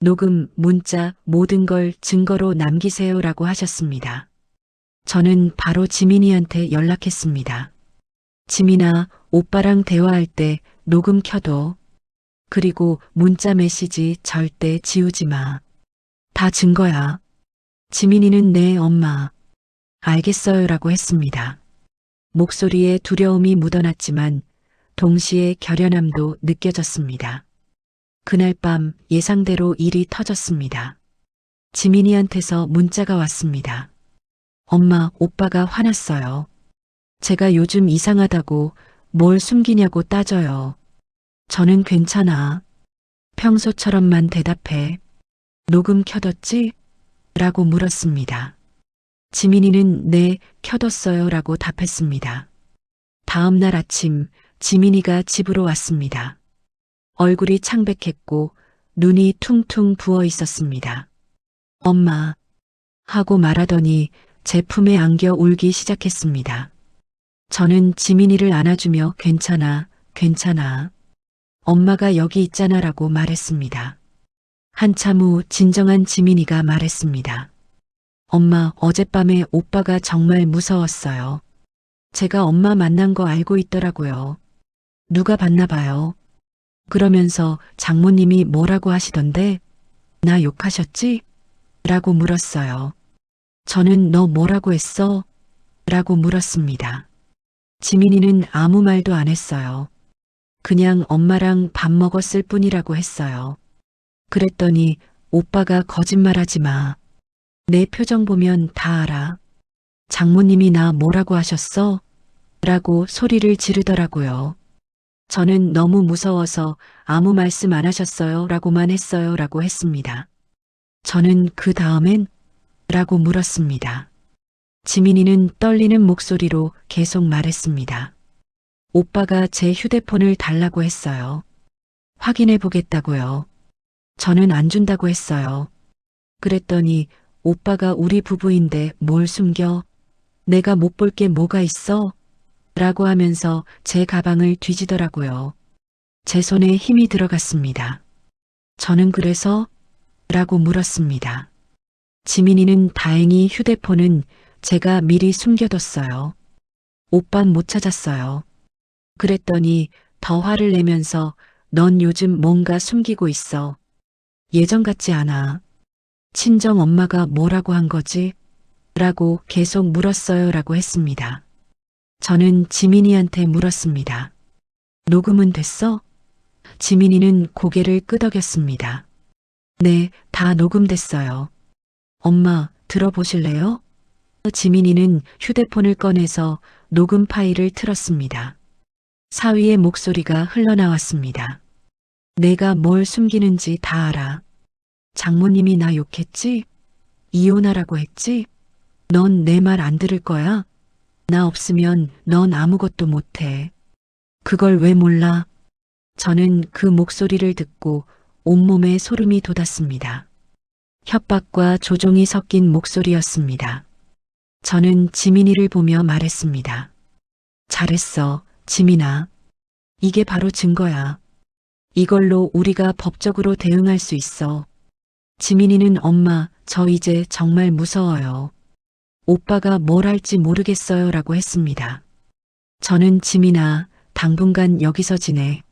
녹음, 문자, 모든 걸 증거로 남기세요라고 하셨습니다. 저는 바로 지민이한테 연락했습니다. 지민아, 오빠랑 대화할 때 녹음 켜둬. 그리고 문자 메시지 절대 지우지 마. 다 증거야. 지민이는 네, 엄마. 알겠어요라고 했습니다. 목소리에 두려움이 묻어났지만 동시에 결연함도 느껴졌습니다. 그날 밤 예상대로 일이 터졌습니다. 지민이한테서 문자가 왔습니다. 엄마, 오빠가 화났어요. 제가 요즘 이상하다고 뭘 숨기냐고 따져요. 저는 괜찮아. 평소처럼만 대답해. 녹음 켜뒀지? 라고 물었습니다. 지민이는 네, 켜뒀어요 라고 답했습니다. 다음 날 아침 지민이가 집으로 왔습니다. 얼굴이 창백했고 눈이 퉁퉁 부어 있었습니다. 엄마 하고 말하더니 제 품에 안겨 울기 시작했습니다. 저는 지민이를 안아주며 괜찮아, 괜찮아. 엄마가 여기 있잖아 라고 말했습니다. 한참 후 진정한 지민이가 말했습니다. 엄마, 어젯밤에 오빠가 정말 무서웠어요. 제가 엄마 만난 거 알고 있더라고요. 누가 봤나 봐요. 그러면서 장모님이 뭐라고 하시던데? 나 욕하셨지? 라고 물었어요. 저는 너 뭐라고 했어? 라고 물었습니다. 지민이는 아무 말도 안 했어요. 그냥 엄마랑 밥 먹었을 뿐이라고 했어요. 그랬더니 오빠가 거짓말하지 마. 내 표정 보면 다 알아. 장모님이 나 뭐라고 하셨어? 라고 소리를 지르더라고요. 저는 너무 무서워서 아무 말씀 안 하셨어요 라고만 했어요 라고 했습니다. 저는 그 다음엔? 라고 물었습니다. 지민이는 떨리는 목소리로 계속 말했습니다. 오빠가 제 휴대폰을 달라고 했어요. 확인해 보겠다고요. 저는 안 준다고 했어요. 그랬더니 오빠가 우리 부부인데 뭘 숨겨? 내가 못 볼 게 뭐가 있어? 라고 하면서 제 가방을 뒤지더라고요. 제 손에 힘이 들어갔습니다. 저는 그래서? 라고 물었습니다. 지민이는 다행히 휴대폰은 제가 미리 숨겨뒀어요. 오빤 못 찾았어요. 그랬더니 더 화를 내면서 넌 요즘 뭔가 숨기고 있어. 예전 같지 않아. 친정 엄마가 뭐라고 한 거지? 라고 계속 물었어요 라고 했습니다. 저는 지민이한테 물었습니다. 녹음은 됐어? 지민이는 고개를 끄덕였습니다. 네, 다 녹음됐어요. 엄마, 들어보실래요? 지민이는 휴대폰을 꺼내서 녹음 파일을 틀었습니다. 사위의 목소리가 흘러나왔습니다. 내가 뭘 숨기는지 다 알아. 장모님이 나 욕했지? 이혼하라고 했지? 넌 내 말 안 들을 거야? 나 없으면 넌 아무것도 못해. 그걸 왜 몰라? 저는 그 목소리를 듣고 온몸에 소름이 돋았습니다. 협박과 조종이 섞인 목소리였습니다. 저는 지민이를 보며 말했습니다. 잘했어, 지민아. 이게 바로 증거야. 이걸로 우리가 법적으로 대응할 수 있어. 지민이는 엄마, 저 이제 정말 무서워요. 오빠가 뭘 할지 모르겠어요 라고 했습니다. 저는 지민아, 당분간 여기서 지내.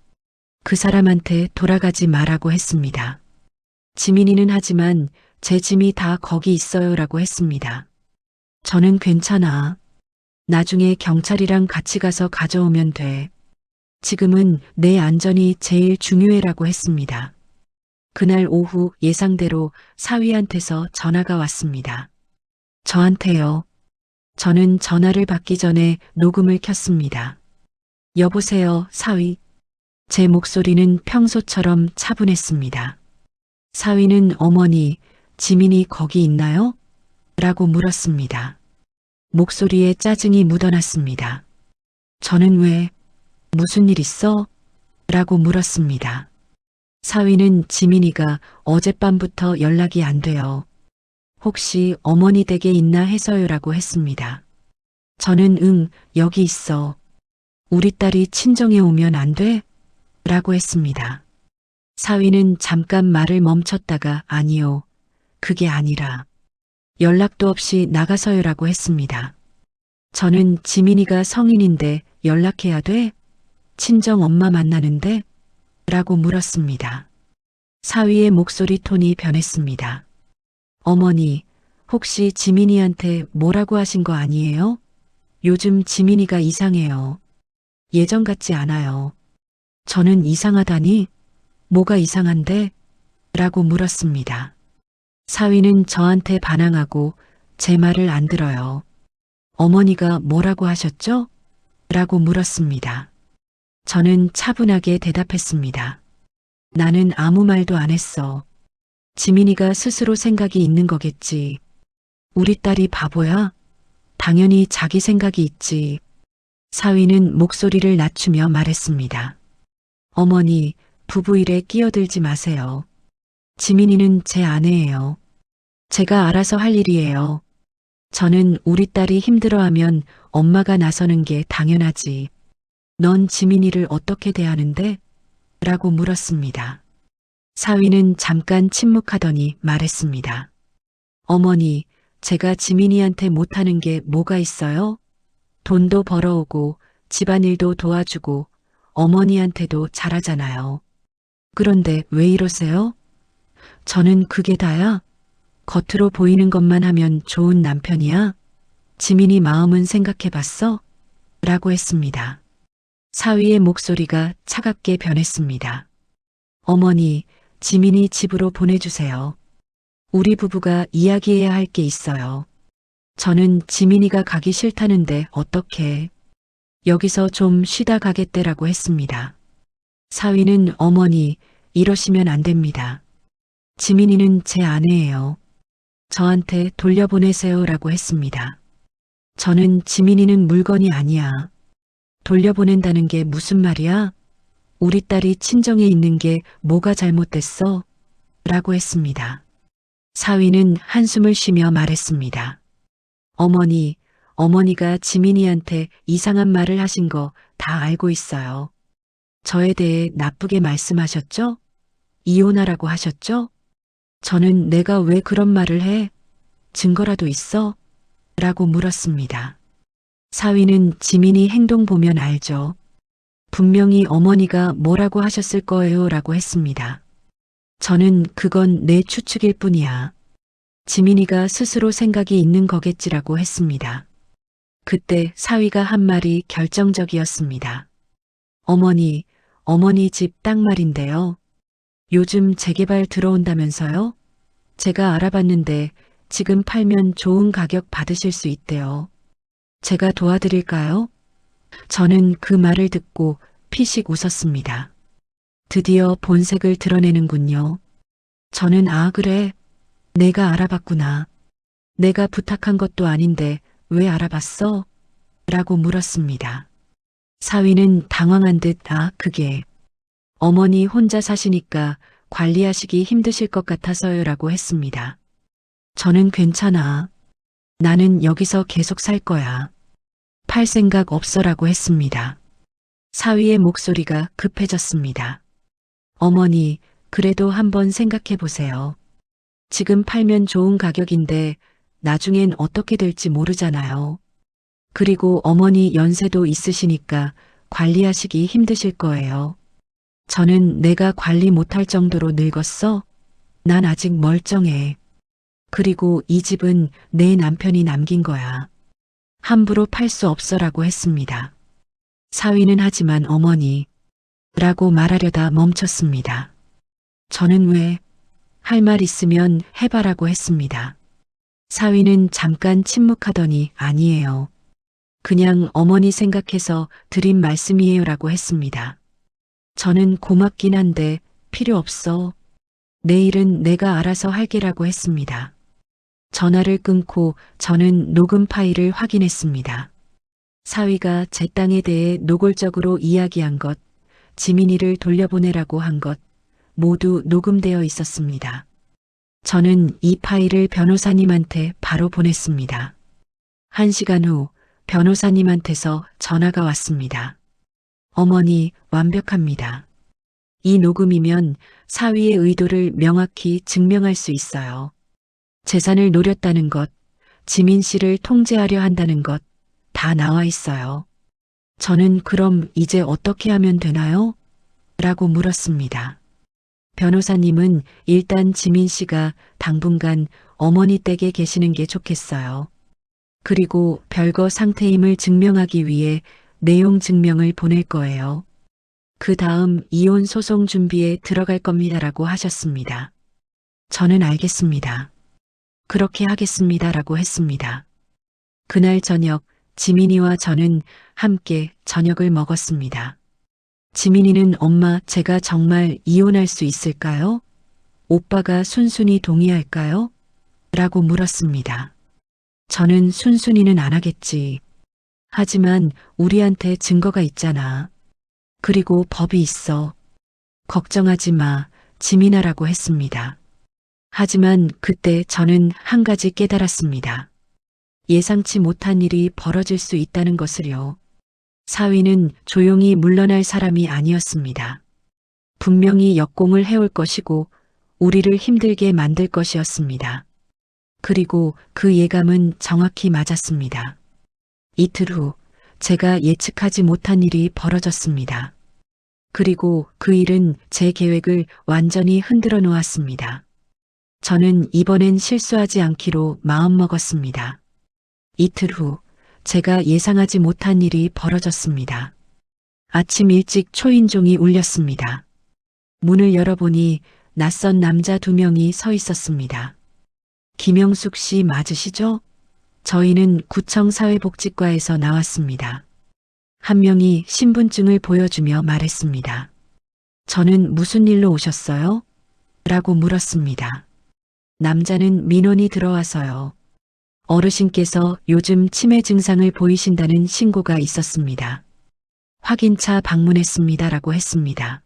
그 사람한테 돌아가지 말라고 했습니다. 지민이는 하지만 제 짐이 다 거기 있어요 라고 했습니다. 저는 괜찮아. 나중에 경찰이랑 같이 가서 가져오면 돼. 지금은 내 안전이 제일 중요해라고 했습니다. 그날 오후 예상대로 사위한테서 전화가 왔습니다. 저한테요. 저는 전화를 받기 전에 녹음을 켰습니다. 여보세요, 사위. 제 목소리는 평소처럼 차분했습니다. 사위는 어머니, 지민이 거기 있나요? 라고 물었습니다. 목소리에 짜증이 묻어났습니다. 저는 왜, 무슨 일 있어? 라고 물었습니다. 사위는 지민이가 어젯밤부터 연락이 안 돼요. 혹시 어머니 댁에 있나 해서요라고 했습니다. 저는 응, 여기 있어. 우리 딸이 친정에 오면 안 돼? 라고 했습니다. 사위는 잠깐 말을 멈췄다가 아니요. 그게 아니라 연락도 없이 나가서요라고 했습니다. 저는 지민이가 성인인데 연락해야 돼? 친정 엄마 만나는데? 라고 물었습니다. 사위의 목소리 톤이 변했습니다. 어머니, 혹시 지민이한테 뭐라고 하신 거 아니에요? 요즘 지민이가 이상해요. 예전 같지 않아요. 저는 이상하다니? 뭐가 이상한데? 라고 물었습니다. 사위는 저한테 반항하고 제 말을 안 들어요. 어머니가 뭐라고 하셨죠? 라고 물었습니다. 저는 차분하게 대답했습니다. 나는 아무 말도 안 했어. 지민이가 스스로 생각이 있는 거겠지. 우리 딸이 바보야? 당연히 자기 생각이 있지. 사위는 목소리를 낮추며 말했습니다. 어머니, 부부 일에 끼어들지 마세요. 지민이는 제 아내예요. 제가 알아서 할 일이에요. 저는 우리 딸이 힘들어하면 엄마가 나서는 게 당연하지. 넌 지민이를 어떻게 대하는데? 라고 물었습니다. 사위는 잠깐 침묵하더니 말했습니다. 어머니, 제가 지민이한테 못하는 게 뭐가 있어요? 돈도 벌어오고 집안일도 도와주고 어머니한테도 잘하잖아요. 그런데 왜 이러세요? 저는 그게 다야? 겉으로 보이는 것만 하면 좋은 남편이야? 지민이 마음은 생각해봤어? 라고 했습니다. 사위의 목소리가 차갑게 변했습니다. 어머니, 지민이 집으로 보내주세요. 우리 부부가 이야기해야 할 게 있어요. 저는 지민이가 가기 싫다는데 어떻게? 여기서 좀 쉬다 가겠대라고 했습니다. 사위는 어머니, 이러시면 안 됩니다. 지민이는 제 아내예요. 저한테 돌려보내세요라고 했습니다. 저는 지민이는 물건이 아니야. 돌려보낸다는 게 무슨 말이야? 우리 딸이 친정에 있는 게 뭐가 잘못됐어? 라고 했습니다. 사위는 한숨을 쉬며 말했습니다. 어머니, 어머니가 지민이한테 이상한 말을 하신 거 다 알고 있어요. 저에 대해 나쁘게 말씀하셨죠? 이혼하라고 하셨죠? 저는 내가 왜 그런 말을 해? 증거라도 있어? 라고 물었습니다. 사위는 지민이 행동 보면 알죠. 분명히 어머니가 뭐라고 하셨을 거예요 라고 했습니다. 저는 그건 내 추측일 뿐이야. 지민이가 스스로 생각이 있는 거겠지라고 했습니다. 그때 사위가 한 말이 결정적이었습니다. 어머니, 어머니 집 땅 말인데요. 요즘 재개발 들어온다면서요? 제가 알아봤는데 지금 팔면 좋은 가격 받으실 수 있대요. 제가 도와드릴까요? 저는 그 말을 듣고 피식 웃었습니다. 드디어 본색을 드러내는군요. 저는 아 그래. 내가 알아봤구나. 내가 부탁한 것도 아닌데 왜 알아봤어? 라고 물었습니다. 사위는 당황한 듯 그게 어머니 혼자 사시니까 관리하시기 힘드실 것 같아서요라고 했습니다. 저는 괜찮아. 나는 여기서 계속 살 거야. 팔 생각 없어라고 했습니다. 사위의 목소리가 급해졌습니다. 어머니, 그래도 한번 생각해 보세요. 지금 팔면 좋은 가격인데 나중엔 어떻게 될지 모르잖아요. 그리고 어머니 연세도 있으시니까 관리하시기 힘드실 거예요. 저는 내가 관리 못할 정도로 늙었어? 난 아직 멀쩡해. 그리고 이 집은 내 남편이 남긴 거야. 함부로 팔 수 없어라고 했습니다. 사위는 하지만 어머니, 라고 말하려다 멈췄습니다. 저는 왜, 할 말 있으면 해봐라고 했습니다. 사위는 잠깐 침묵하더니 아니에요. 그냥 어머니 생각해서 드린 말씀이에요라고 했습니다. 저는 고맙긴 한데 필요 없어. 내일은 내가 알아서 할게라고 했습니다. 전화를 끊고 저는 녹음 파일을 확인했습니다. 사위가 제 땅에 대해 노골적으로 이야기한 것, 지민이를 돌려보내라고 한 것, 모두 녹음되어 있었습니다. 저는 이 파일을 변호사님한테 바로 보냈습니다. 1시간 후 변호사님한테서 전화가 왔습니다. 어머니, 완벽합니다. 이 녹음이면 사위의 의도를 명확히 증명할 수 있어요. 재산을 노렸다는 것, 지민 씨를 통제하려 한다는 것, 다 나와 있어요. 저는 그럼 이제 어떻게 하면 되나요? 라고 물었습니다. 변호사님은 일단 지민 씨가 당분간 어머니 댁에 계시는 게 좋겠어요. 그리고 별거 상태임을 증명하기 위해 내용 증명을 보낼 거예요. 그 다음 이혼 소송 준비에 들어갈 겁니다라고 하셨습니다. 저는 알겠습니다. 그렇게 하겠습니다라고 했습니다. 그날 저녁 지민이와 저는 함께 저녁을 먹었습니다. 지민이는 엄마, 제가 정말 이혼할 수 있을까요? 오빠가 순순히 동의할까요? 라고 물었습니다. 저는 순순히는 안 하겠지. 하지만 우리한테 증거가 있잖아. 그리고 법이 있어. 걱정하지 마, 지민아라고 했습니다. 하지만 그때 저는 한 가지 깨달았습니다. 예상치 못한 일이 벌어질 수 있다는 것을요. 사위는 조용히 물러날 사람이 아니었습니다. 분명히 역공을 해올 것이고 우리를 힘들게 만들 것이었습니다. 그리고 그 예감은 정확히 맞았습니다. 이틀 후 제가 예측하지 못한 일이 벌어졌습니다. 그리고 그 일은 제 계획을 완전히 흔들어 놓았습니다. 저는 이번엔 실수하지 않기로 마음먹었습니다. 이틀 후 제가 예상하지 못한 일이 벌어졌습니다. 아침 일찍 초인종이 울렸습니다. 문을 열어보니 낯선 남자 2명이 서 있었습니다. 김영숙 씨 맞으시죠? 저희는 구청 사회복지과에서 나왔습니다. 한 명이 신분증을 보여주며 말했습니다. 저는 무슨 일로 오셨어요? 라고 물었습니다. 남자는 민원이 들어와서요. 어르신께서 요즘 치매 증상을 보이신다는 신고가 있었습니다. 확인차 방문했습니다라고 했습니다.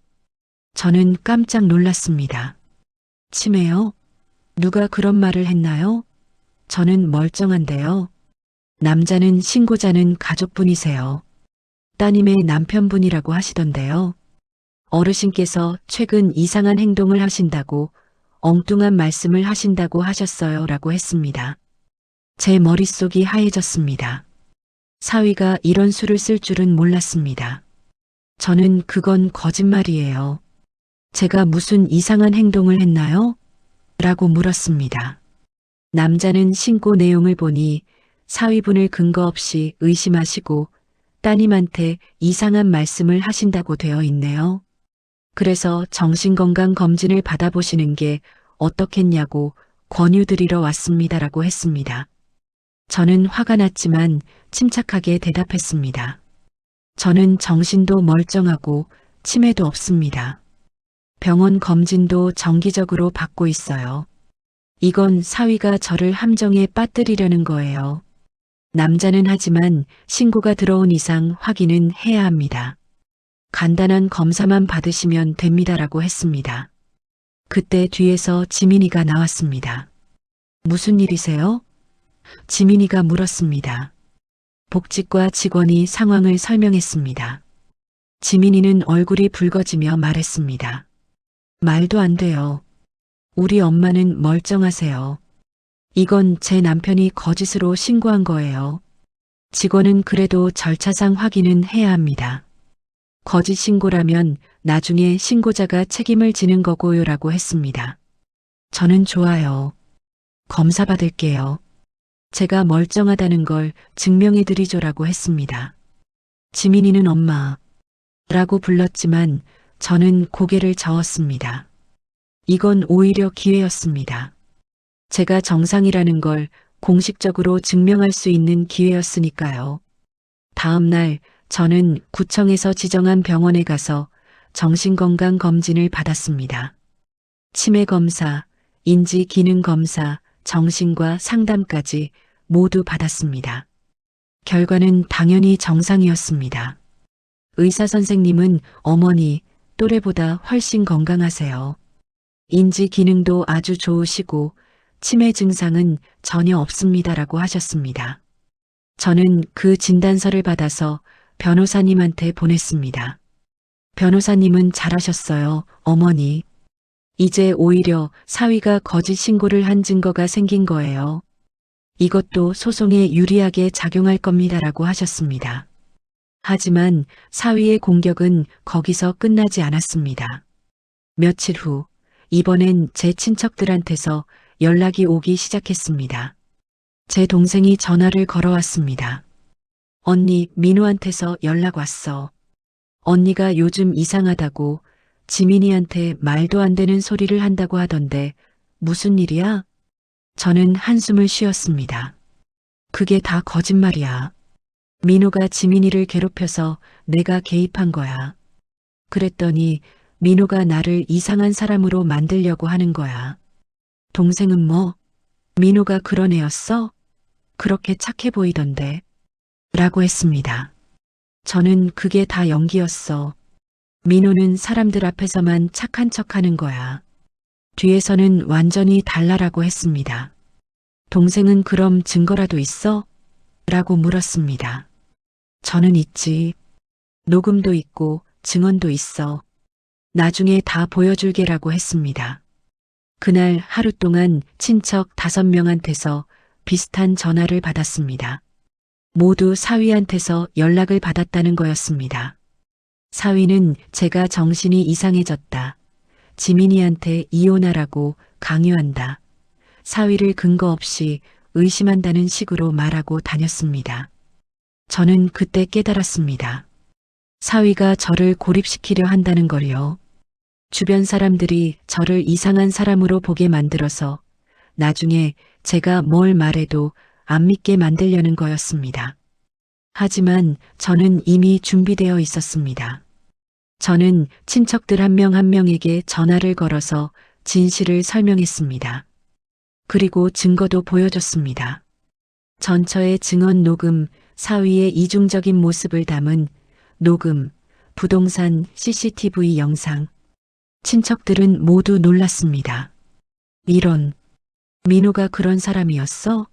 저는 깜짝 놀랐습니다. 치매요? 누가 그런 말을 했나요? 저는 멀쩡한데요. 남자는 신고자는 가족분이세요. 따님의 남편분이라고 하시던데요. 어르신께서 최근 이상한 행동을 하신다고 엉뚱한 말씀을 하신다고 하셨어요 라고 했습니다. 제 머릿속이 하얘졌습니다. 사위가 이런 수를 쓸 줄은 몰랐습니다. 저는 그건 거짓말이에요. 제가 무슨 이상한 행동을 했나요? 라고 물었습니다. 남자는 신고 내용을 보니 사위분을 근거 없이 의심하시고 따님한테 이상한 말씀을 하신다고 되어 있네요. 그래서 정신건강검진을 받아보시는 게 어떻겠냐고 권유드리러 왔습니다라고 했습니다. 저는 화가 났지만 침착하게 대답했습니다. 저는 정신도 멀쩡하고 치매도 없습니다. 병원 검진도 정기적으로 받고 있어요. 이건 사위가 저를 함정에 빠뜨리려는 거예요. 남자는 하지만 신고가 들어온 이상 확인은 해야 합니다. 간단한 검사만 받으시면 됩니다라고 했습니다. 그때 뒤에서 지민이가 나왔습니다. 무슨 일이세요? 지민이가 물었습니다. 복직과 직원이 상황을 설명했습니다. 지민이는 얼굴이 붉어지며 말했습니다. 말도 안 돼요. 우리 엄마는 멀쩡하세요. 이건 제 남편이 거짓으로 신고한 거예요. 직원은 그래도 절차상 확인은 해야 합니다. 거짓 신고라면 나중에 신고자가 책임을 지는 거고요라고 했습니다. 저는 좋아요. 검사 받을게요. 제가 멀쩡하다는 걸 증명해 드리죠라고 했습니다. 지민이는 엄마라고 불렀지만 저는 고개를 저었습니다. 이건 오히려 기회였습니다. 제가 정상이라는 걸 공식적으로 증명할 수 있는 기회였으니까요. 다음 날 저는 구청에서 지정한 병원에 가서 정신건강검진을 받았습니다. 치매검사, 인지기능검사, 정신과 상담까지 모두 받았습니다. 결과는 당연히 정상이었습니다. 의사 선생님은 어머니 또래보다 훨씬 건강하세요. 인지 기능도 아주 좋으시고 치매 증상은 전혀 없습니다라고 하셨습니다. 저는 그 진단서를 받아서 변호사님한테 보냈습니다. 변호사님은 잘하셨어요, 어머니. 이제 오히려 사위가 거짓 신고를 한 증거가 생긴 거예요. 이것도 소송에 유리하게 작용할 겁니다라고 하셨습니다. 하지만 사위의 공격은 거기서 끝나지 않았습니다. 며칠 후 이번엔 제 친척들한테서 연락이 오기 시작했습니다. 제 동생이 전화를 걸어왔습니다. 언니 민우한테서 연락 왔어. 언니가 요즘 이상하다고 지민이한테 말도 안 되는 소리를 한다고 하던데 무슨 일이야? 저는 한숨을 쉬었습니다. 그게 다 거짓말이야. 민우가 지민이를 괴롭혀서 내가 개입한 거야. 그랬더니 민우가 나를 이상한 사람으로 만들려고 하는 거야. 동생은 뭐? 민우가 그런 애였어? 그렇게 착해 보이던데. 라고 했습니다. 저는 그게 다 연기였어. 민우는 사람들 앞에서만 착한 척 하는 거야. 뒤에서는 완전히 달라라고 했습니다. 동생은 그럼 증거라도 있어? 라고 물었습니다. 저는 있지. 녹음도 있고 증언도 있어. 나중에 다 보여줄게라고 했습니다. 그날 하루 동안 친척 5명한테서 비슷한 전화를 받았습니다. 모두 사위한테서 연락을 받았다는 거였습니다. 사위는 제가 정신이 이상해졌다. 지민이한테 이혼하라고 강요한다. 사위를 근거 없이 의심한다는 식으로 말하고 다녔습니다. 저는 그때 깨달았습니다. 사위가 저를 고립시키려 한다는 걸요. 주변 사람들이 저를 이상한 사람으로 보게 만들어서 나중에 제가 뭘 말해도 안 믿게 만들려는 거였습니다. 하지만 저는 이미 준비되어 있었습니다. 저는 친척들 한 명 한 명에게 전화를 걸어서 진실을 설명했습니다. 그리고 증거도 보여줬습니다. 전처의 증언 녹음, 사위의 이중적인 모습을 담은 녹음, 부동산 CCTV 영상. 친척들은 모두 놀랐습니다. 이런, 민호가 그런 사람이었어?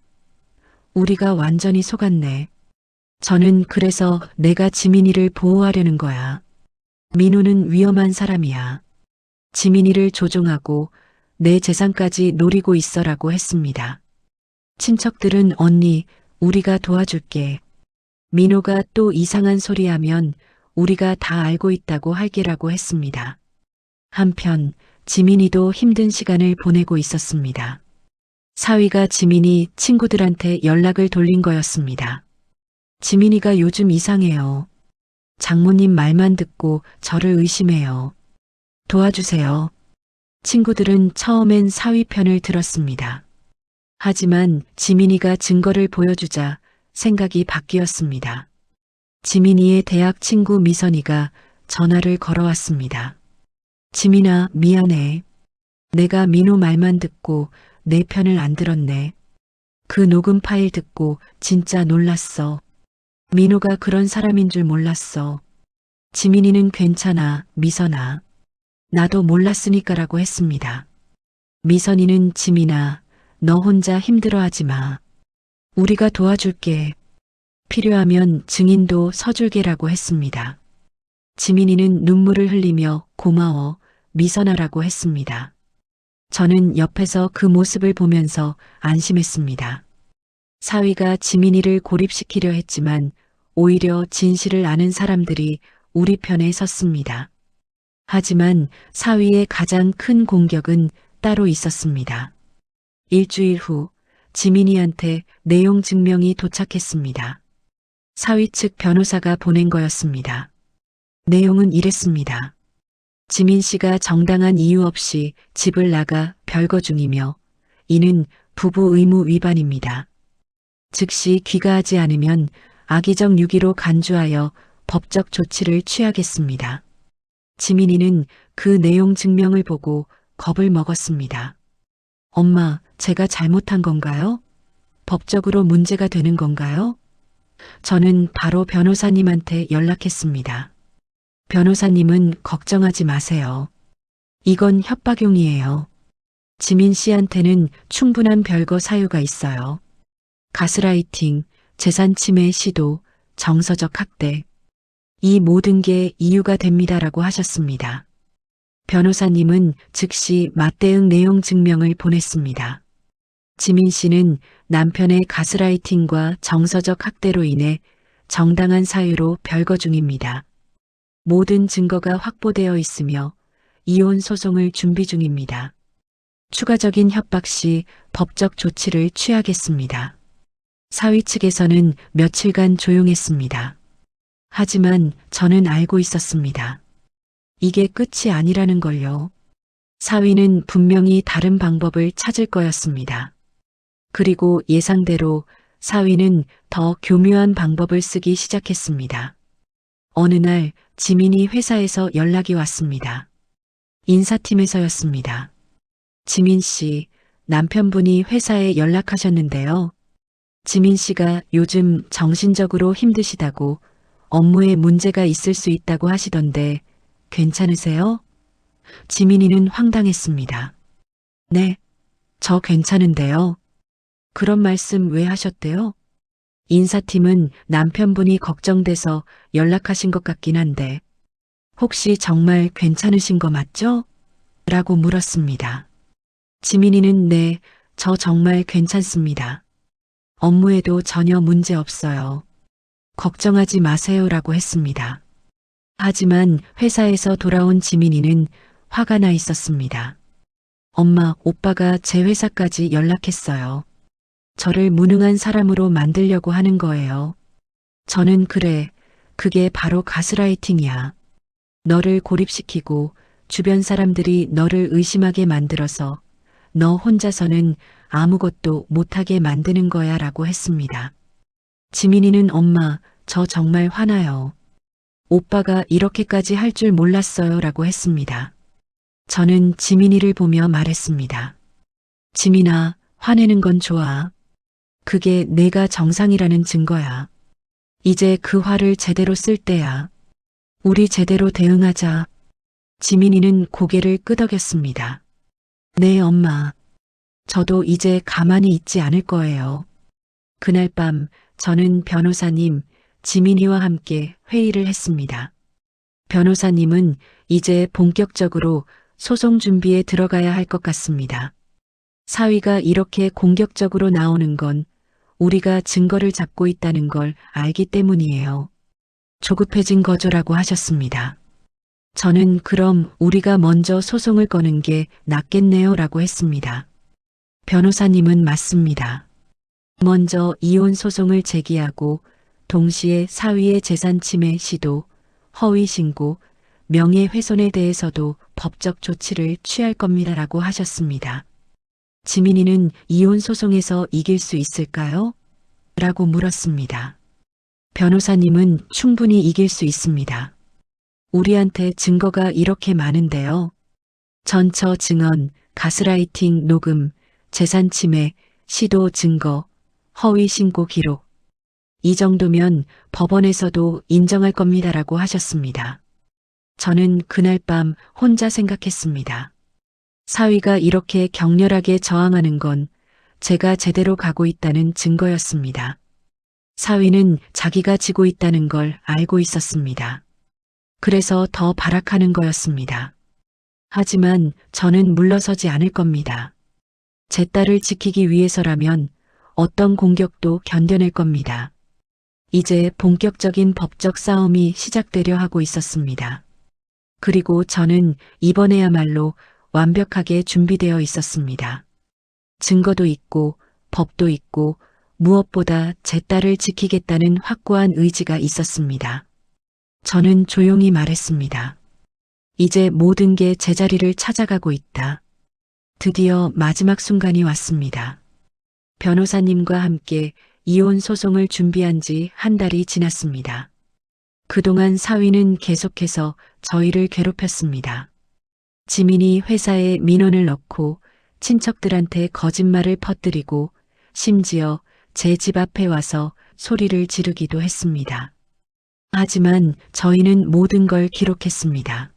우리가 완전히 속았네. 저는 그래서 내가 지민이를 보호하려는 거야. 민호는 위험한 사람이야. 지민이를 조종하고 내 재산까지 노리고 있어라고 했습니다. 친척들은 언니, 우리가 도와줄게. 민호가 또 이상한 소리 하면 우리가 다 알고 있다고 할게라고 했습니다. 한편 지민이도 힘든 시간을 보내고 있었습니다. 사위가 지민이 친구들한테 연락을 돌린 거였습니다. 지민이가 요즘 이상해요. 장모님 말만 듣고 저를 의심해요. 도와주세요. 친구들은 처음엔 사위 편을 들었습니다. 하지만 지민이가 증거를 보여주자 생각이 바뀌었습니다. 지민이의 대학 친구 미선이가 전화를 걸어왔습니다. 지민아, 미안해. 내가 민호 말만 듣고 내 편을 안 들었네. 그 녹음 파일 듣고 진짜 놀랐어. 민호가 그런 사람인 줄 몰랐어. 지민이는 괜찮아, 미선아. 나도 몰랐으니까라고 했습니다. 미선이는 지민아, 너 혼자 힘들어하지 마. 우리가 도와줄게. 필요하면 증인도 서줄게라고 했습니다. 지민이는 눈물을 흘리며 고마워, 미선아라고 했습니다. 저는 옆에서 그 모습을 보면서 안심했습니다. 사위가 지민이를 고립시키려 했지만 오히려 진실을 아는 사람들이 우리 편에 섰습니다. 하지만 사위의 가장 큰 공격은 따로 있었습니다. 일주일 후 지민이한테 내용 증명이 도착했습니다. 사위 측 변호사가 보낸 거였습니다. 내용은 이랬습니다. 지민 씨가 정당한 이유 없이 집을 나가 별거 중이며 이는 부부 의무 위반입니다. 즉시 귀가하지 않으면 악의적 유기로 간주하여 법적 조치를 취하겠습니다. 지민이는 그 내용 증명을 보고 겁을 먹었습니다. 엄마, 제가 잘못한 건가요? 법적으로 문제가 되는 건가요? 저는 바로 변호사님한테 연락했습니다. 변호사님은 걱정하지 마세요. 이건 협박용이에요. 지민 씨한테는 충분한 별거 사유가 있어요. 가스라이팅, 재산 침해 시도, 정서적 학대. 이 모든 게 이유가 됩니다라고 하셨습니다. 변호사님은 즉시 맞대응 내용 증명을 보냈습니다. 지민 씨는 남편의 가스라이팅과 정서적 학대로 인해 정당한 사유로 별거 중입니다. 모든 증거가 확보되어 있으며 이혼 소송을 준비 중입니다. 추가적인 협박 시 법적 조치를 취하겠습니다. 사위 측에서는 며칠간 조용했습니다. 하지만 저는 알고 있었습니다. 이게 끝이 아니라는 걸요. 사위는 분명히 다른 방법을 찾을 거였습니다. 그리고 예상대로 사위는 더 교묘한 방법을 쓰기 시작했습니다. 어느 날 지민이 회사에서 연락이 왔습니다. 인사팀에서였습니다. 지민 씨, 남편분이 회사에 연락하셨는데요. 지민 씨가 요즘 정신적으로 힘드시다고 업무에 문제가 있을 수 있다고 하시던데 괜찮으세요? 지민이는 황당했습니다. 네, 저 괜찮은데요. 그런 말씀 왜 하셨대요? 인사팀은 남편분이 걱정돼서 연락하신 것 같긴 한데 혹시 정말 괜찮으신 거 맞죠? 라고 물었습니다. 지민이는 네, 저 정말 괜찮습니다. 업무에도 전혀 문제 없어요. 걱정하지 마세요라고 했습니다. 하지만 회사에서 돌아온 지민이는 화가 나 있었습니다. 엄마, 오빠가 제 회사까지 연락했어요. 저를 무능한 사람으로 만들려고 하는 거예요. 저는 그래, 그게 바로 가스라이팅이야. 너를 고립시키고 주변 사람들이 너를 의심하게 만들어서 너 혼자서는 아무것도 못하게 만드는 거야 라고 했습니다. 지민이는 엄마, 저 정말 화나요. 오빠가 이렇게까지 할 줄 몰랐어요 라고 했습니다. 저는 지민이를 보며 말했습니다. 지민아, 화내는 건 좋아. 그게 내가 정상이라는 증거야. 이제 그 화를 제대로 쓸 때야. 우리 제대로 대응하자. 지민이는 고개를 끄덕였습니다. 네, 엄마. 저도 이제 가만히 있지 않을 거예요. 그날 밤 저는 변호사님, 지민이와 함께 회의를 했습니다. 변호사님은 이제 본격적으로 소송 준비에 들어가야 할 것 같습니다. 사위가 이렇게 공격적으로 나오는 건 우리가 증거를 잡고 있다는 걸 알기 때문이에요. 조급해진 거죠라고 하셨습니다. 저는 그럼 우리가 먼저 소송을 거는 게 낫겠네요 라고 했습니다. 변호사님은 맞습니다. 먼저 이혼 소송을 제기하고 동시에 사위의 재산 침해 시도, 허위 신고, 명예훼손에 대해서도 법적 조치를 취할 겁니다라고 하셨습니다. 지민이는 이혼 소송에서 이길 수 있을까요? 라고 물었습니다. 변호사님은 충분히 이길 수 있습니다. 우리한테 증거가 이렇게 많은데요. 전처 증언, 가스라이팅 녹음, 재산 침해, 시도 증거, 허위 신고 기록. 이 정도면 법원에서도 인정할 겁니다라고 하셨습니다. 저는 그날 밤 혼자 생각했습니다. 사위가 이렇게 격렬하게 저항하는 건 제가 제대로 가고 있다는 증거였습니다. 사위는 자기가 지고 있다는 걸 알고 있었습니다. 그래서 더 발악하는 거였습니다. 하지만 저는 물러서지 않을 겁니다. 제 딸을 지키기 위해서라면 어떤 공격도 견뎌낼 겁니다. 이제 본격적인 법적 싸움이 시작되려 하고 있었습니다. 그리고 저는 이번에야말로 완벽하게 준비되어 있었습니다. 증거도 있고 법도 있고 무엇보다 제 딸을 지키겠다는 확고한 의지가 있었습니다. 저는 조용히 말했습니다. 이제 모든 게 제자리를 찾아가고 있다. 드디어 마지막 순간이 왔습니다. 변호사님과 함께 이혼 소송을 준비한 지 한 달이 지났습니다. 그동안 사위는 계속해서 저희를 괴롭혔습니다. 지민이 회사에 민원을 넣고 친척들한테 거짓말을 퍼뜨리고 심지어 제 집 앞에 와서 소리를 지르기도 했습니다. 하지만 저희는 모든 걸 기록했습니다.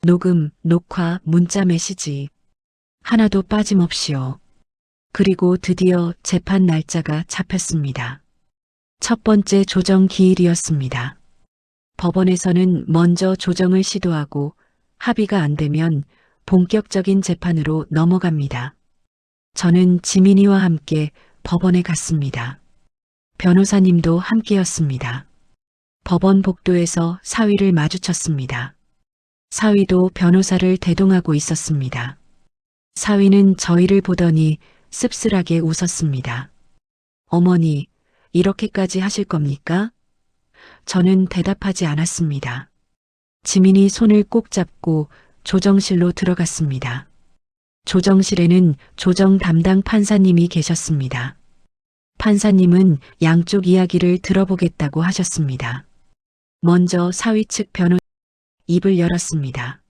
녹음, 녹화, 문자 메시지 하나도 빠짐없이요. 그리고 드디어 재판 날짜가 잡혔습니다. 첫 번째 조정 기일이었습니다. 법원에서는 먼저 조정을 시도하고 합의가 안 되면 본격적인 재판으로 넘어갑니다. 저는 지민이와 함께 법원에 갔습니다. 변호사님도 함께였습니다. 법원 복도에서 사위를 마주쳤습니다. 사위도 변호사를 대동하고 있었습니다. 사위는 저희를 보더니 씁쓸하게 웃었습니다. 어머니, 이렇게까지 하실 겁니까? 저는 대답하지 않았습니다. 지민이 손을 꼭 잡고 조정실로 들어갔습니다. 조정실에는 조정 담당 판사님이 계셨습니다. 판사님은 양쪽 이야기를 들어보겠다고 하셨습니다. 먼저 사위 측 변호사 입을 열었습니다.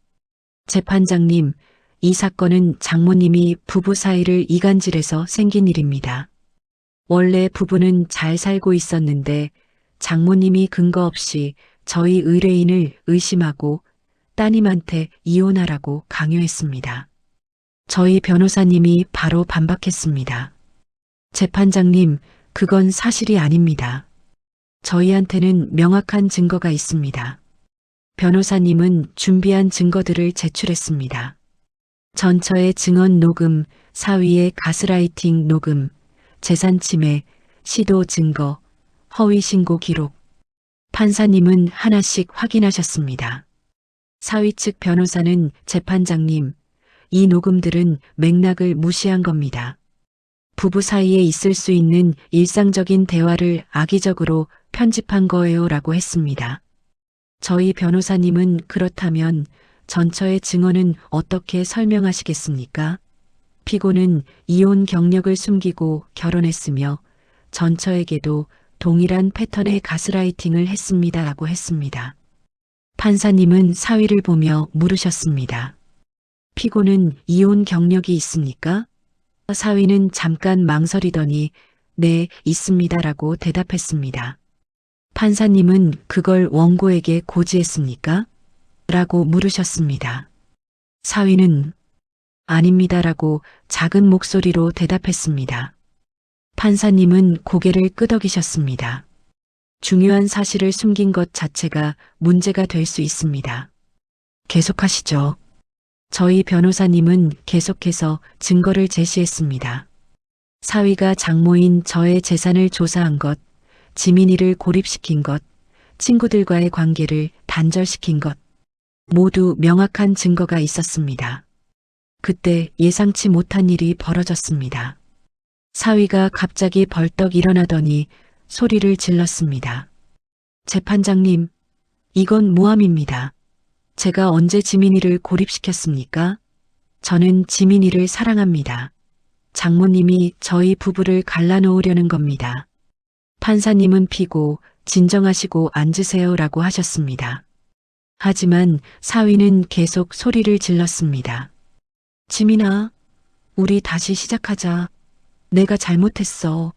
재판장님, 이 사건은 장모님이 부부 사이를 이간질해서 생긴 일입니다. 원래 부부는 잘 살고 있었는데 장모님이 근거 없이 저희 의뢰인을 의심하고 따님한테 이혼하라고 강요했습니다. 저희 변호사님이 바로 반박했습니다. 재판장님, 그건 사실이 아닙니다. 저희한테는 명확한 증거가 있습니다. 변호사님은 준비한 증거들을 제출했습니다. 전처의 증언 녹음, 사위의 가스라이팅 녹음, 재산 침해, 시도 증거, 허위 신고 기록. 판사님은 하나씩 확인하셨습니다. 사위 측 변호사는 재판장님, 이 녹음들은 맥락을 무시한 겁니다. 부부 사이에 있을 수 있는 일상적인 대화를 악의적으로 편집한 거예요 라고 했습니다. 저희 변호사님은 그렇다면 전처의 증언은 어떻게 설명하시겠습니까? 피고는 이혼 경력을 숨기고 결혼했으며 전처에게도 동일한 패턴의 가스라이팅을 했습니다 라고 했습니다. 판사님은 사위를 보며 물으셨습니다. 피고는 이혼 경력이 있습니까? 사위는 잠깐 망설이더니 네, 있습니다 라고 대답했습니다. 판사님은 그걸 원고에게 고지했습니까? 라고 물으셨습니다. 사위는 아닙니다 라고 작은 목소리로 대답했습니다. 판사님은 고개를 끄덕이셨습니다. 중요한 사실을 숨긴 것 자체가 문제가 될 수 있습니다. 계속하시죠. 저희 변호사님은 계속해서 증거를 제시했습니다. 사위가 장모인 저의 재산을 조사한 것, 지민이를 고립시킨 것, 친구들과의 관계를 단절시킨 것, 모두 명확한 증거가 있었습니다. 그때 예상치 못한 일이 벌어졌습니다. 사위가 갑자기 벌떡 일어나더니 소리를 질렀습니다. 재판장님, 이건 모함입니다. 제가 언제 지민이를 고립시켰습니까? 저는 지민이를 사랑합니다. 장모님이 저희 부부를 갈라놓으려는 겁니다. 판사님은 피고 진정하시고 앉으세요 라고 하셨습니다. 하지만 사위는 계속 소리를 질렀습니다. 지민아, 우리 다시 시작하자. 내가 잘못했어.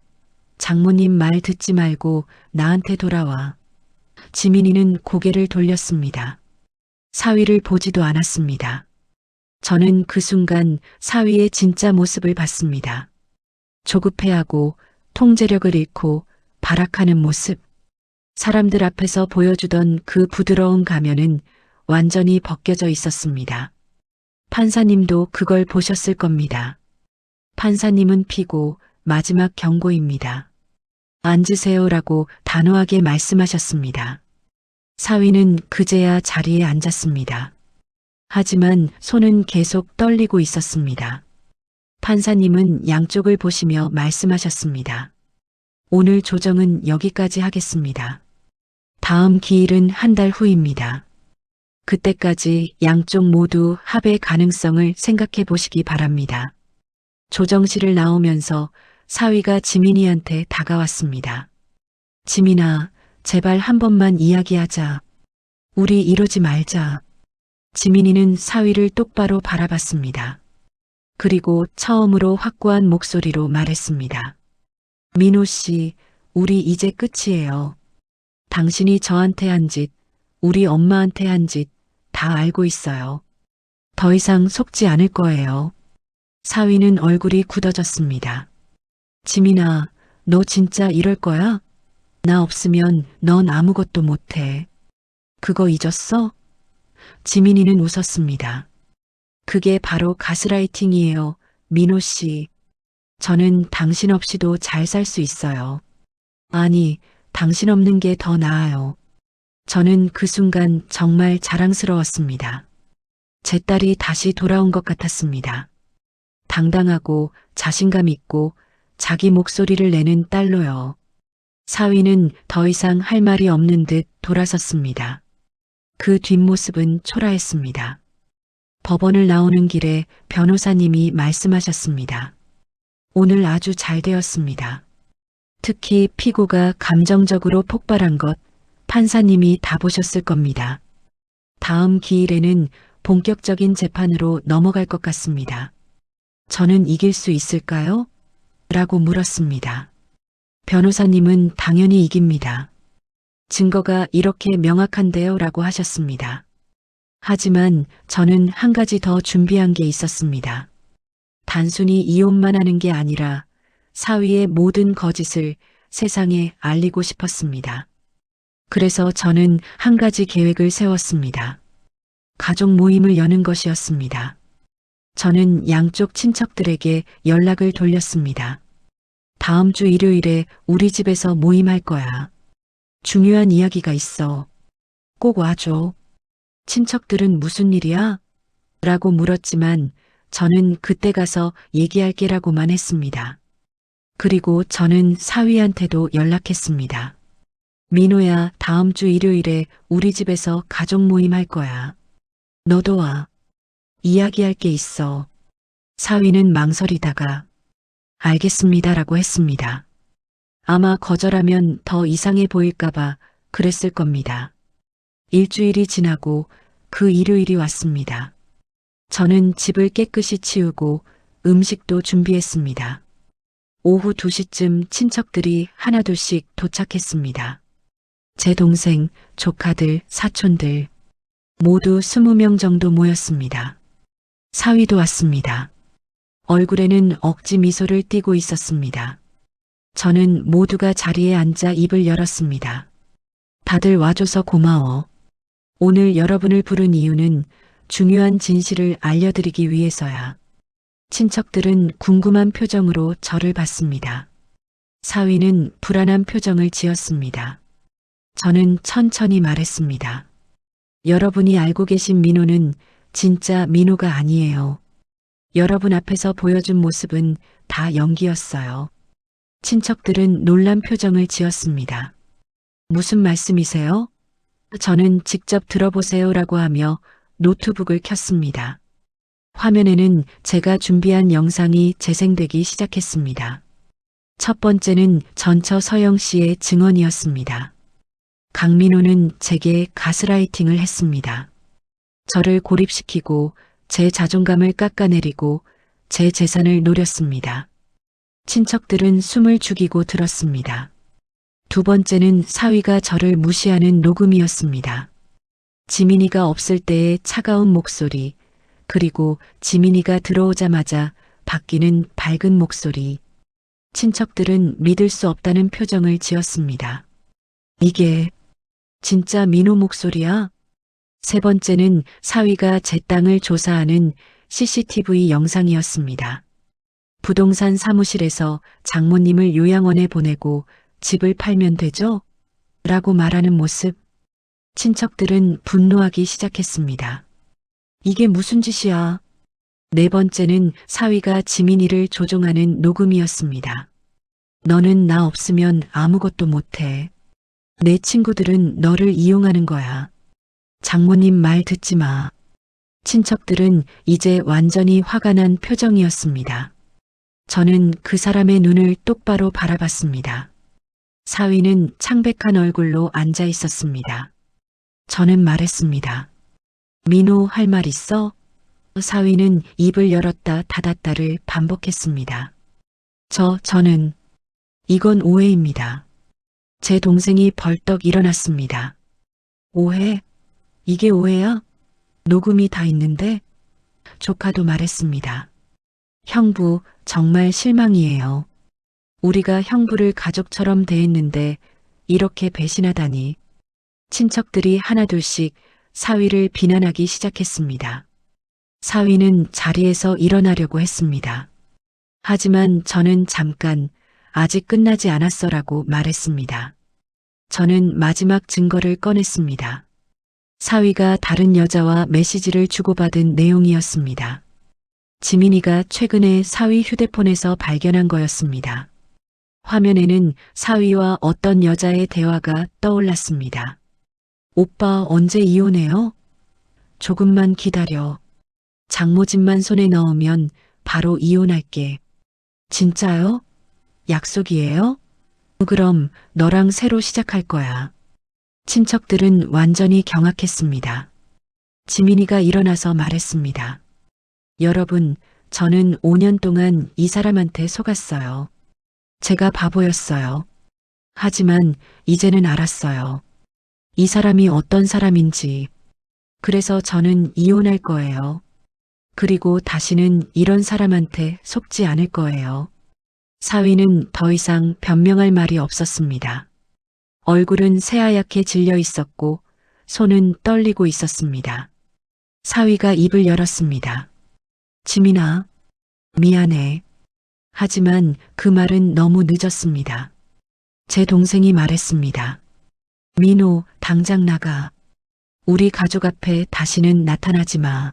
장모님 말 듣지 말고 나한테 돌아와. 지민이는 고개를 돌렸습니다. 사위를 보지도 않았습니다. 저는 그 순간 사위의 진짜 모습을 봤습니다. 조급해하고 통제력을 잃고 발악하는 모습. 사람들 앞에서 보여주던 그 부드러운 가면은 완전히 벗겨져 있었습니다. 판사님도 그걸 보셨을 겁니다. 판사님은 피고 마지막 경고입니다. 앉으세요라고 단호하게 말씀하셨습니다. 사위는 그제야 자리에 앉았습니다. 하지만 손은 계속 떨리고 있었습니다. 판사님은 양쪽을 보시며 말씀하셨습니다. 오늘 조정은 여기까지 하겠습니다. 다음 기일은 한 달 후입니다. 그때까지 양쪽 모두 합의 가능성을 생각해 보시기 바랍니다. 조정실을 나오면서 사위가 지민이한테 다가왔습니다. 지민아, 제발 한 번만 이야기하자. 우리 이러지 말자. 지민이는 사위를 똑바로 바라봤습니다. 그리고 처음으로 확고한 목소리로 말했습니다. 민호 씨, 우리 이제 끝이에요. 당신이 저한테 한 짓, 우리 엄마한테 한 짓 다 알고 있어요. 더 이상 속지 않을 거예요. 사위는 얼굴이 굳어졌습니다. 지민아, 너 진짜 이럴 거야? 나 없으면 넌 아무것도 못해. 그거 잊었어? 지민이는 웃었습니다. 그게 바로 가스라이팅이에요, 민호 씨. 저는 당신 없이도 잘 살 수 있어요. 아니, 당신 없는 게 더 나아요. 저는 그 순간 정말 자랑스러웠습니다. 제 딸이 다시 돌아온 것 같았습니다. 당당하고 자신감 있고 자기 목소리를 내는 딸로요. 사위는 더 이상 할 말이 없는 듯 돌아섰습니다. 그 뒷모습은 초라했습니다. 법원을 나오는 길에 변호사님이 말씀하셨습니다. 오늘 아주 잘 되었습니다. 특히 피고가 감정적으로 폭발한 것 판사님이 다 보셨을 겁니다. 다음 기일에는 본격적인 재판으로 넘어갈 것 같습니다. 저는 이길 수 있을까요? 라고 물었습니다. 변호사님은 당연히 이깁니다. 증거가 이렇게 명확한데요 라고 하셨습니다. 하지만 저는 한 가지 더 준비한 게 있었습니다. 단순히 이혼만 하는 게 아니라 사위의 모든 거짓을 세상에 알리고 싶었습니다. 그래서 저는 한 가지 계획을 세웠습니다. 가족 모임을 여는 것이었습니다. 저는 양쪽 친척들에게 연락을 돌렸습니다. 다음 주 일요일에 우리 집에서 모임할 거야. 중요한 이야기가 있어. 꼭 와줘. 친척들은 무슨 일이야? 라고 물었지만 저는 그때 가서 얘기할게라고만 했습니다. 그리고 저는 사위한테도 연락했습니다. 민호야, 다음 주 일요일에 우리 집에서 가족 모임 할 거야. 너도 와. 이야기할 게 있어. 사위는 망설이다가 알겠습니다라고 했습니다. 아마 거절하면 더 이상해 보일까봐 그랬을 겁니다. 일주일이 지나고 그 일요일이 왔습니다. 저는 집을 깨끗이 치우고 음식도 준비했습니다. 오후 2시쯤 친척들이 하나둘씩 도착했습니다. 제 동생, 조카들, 사촌들 모두 20명 정도 모였습니다. 사위도 왔습니다. 얼굴에는 억지 미소를 띠고 있었습니다. 저는 모두가 자리에 앉아 입을 열었습니다. 다들 와줘서 고마워. 오늘 여러분을 부른 이유는 중요한 진실을 알려드리기 위해서야. 친척들은 궁금한 표정으로 저를 봤습니다. 사위는 불안한 표정을 지었습니다. 저는 천천히 말했습니다. 여러분이 알고 계신 민호는 진짜 민호가 아니에요. 여러분 앞에서 보여준 모습은 다 연기였어요. 친척들은 놀란 표정을 지었습니다. 무슨 말씀이세요? 저는 직접 들어보세요라고 하며 노트북을 켰습니다. 화면에는 제가 준비한 영상이 재생되기 시작했습니다. 첫 번째는 전처 서영 씨의 증언이었습니다. 강민호는 제게 가스라이팅을 했습니다. 저를 고립시키고 제 자존감을 깎아내리고 제 재산을 노렸습니다. 친척들은 숨을 죽이고 들었습니다. 두 번째는 사위가 저를 무시하는 녹음이었습니다. 지민이가 없을 때의 차가운 목소리, 그리고 지민이가 들어오자마자 바뀌는 밝은 목소리. 친척들은 믿을 수 없다는 표정을 지었습니다. 이게 진짜 민호 목소리야? 세 번째는 사위가 제 땅을 조사하는 CCTV 영상이었습니다. 부동산 사무실에서 장모님을 요양원에 보내고 집을 팔면 되죠? 라고 말하는 모습. 친척들은 분노하기 시작했습니다. 이게 무슨 짓이야? 네 번째는 사위가 지민이를 조종하는 녹음이었습니다. 너는 나 없으면 아무것도 못해. 내 친구들은 너를 이용하는 거야. 장모님 말 듣지 마. 친척들은 이제 완전히 화가 난 표정이었습니다. 저는 그 사람의 눈을 똑바로 바라봤습니다. 사위는 창백한 얼굴로 앉아 있었습니다. 저는 말했습니다. 민호 할 말 있어? 사위는 입을 열었다 닫았다를 반복했습니다. 저는 이건 오해입니다. 제 동생이 벌떡 일어났습니다. 오해? 이게 오해야? 녹음이 다 있는데? 조카도 말했습니다. 형부, 정말 실망이에요. 우리가 형부를 가족처럼 대했는데 이렇게 배신하다니. 친척들이 하나둘씩 사위를 비난하기 시작했습니다. 사위는 자리에서 일어나려고 했습니다. 하지만 저는 잠깐 아직 끝나지 않았어라고 말했습니다. 저는 마지막 증거를 꺼냈습니다. 사위가 다른 여자와 메시지를 주고받은 내용이었습니다. 지민이가 최근에 사위 휴대폰에서 발견한 거였습니다. 화면에는 사위와 어떤 여자의 대화가 떠올랐습니다. 오빠 언제 이혼해요? 조금만 기다려. 장모집만 손에 넣으면 바로 이혼할게. 진짜요? 약속이에요? 그럼 너랑 새로 시작할 거야. 친척들은 완전히 경악했습니다. 지민이가 일어나서 말했습니다. 여러분, 저는 5년 동안 이 사람한테 속았어요. 제가 바보였어요. 하지만 이제는 알았어요. 이 사람이 어떤 사람인지. 그래서 저는 이혼할 거예요. 그리고 다시는 이런 사람한테 속지 않을 거예요. 사위는 더 이상 변명할 말이 없었습니다. 얼굴은 새하얗게 질려 있었고 손은 떨리고 있었습니다. 사위가 입을 열었습니다. 지민아, 미안해. 하지만 그 말은 너무 늦었습니다. 제 동생이 말했습니다. 민호, 당장 나가. 우리 가족 앞에 다시는 나타나지 마.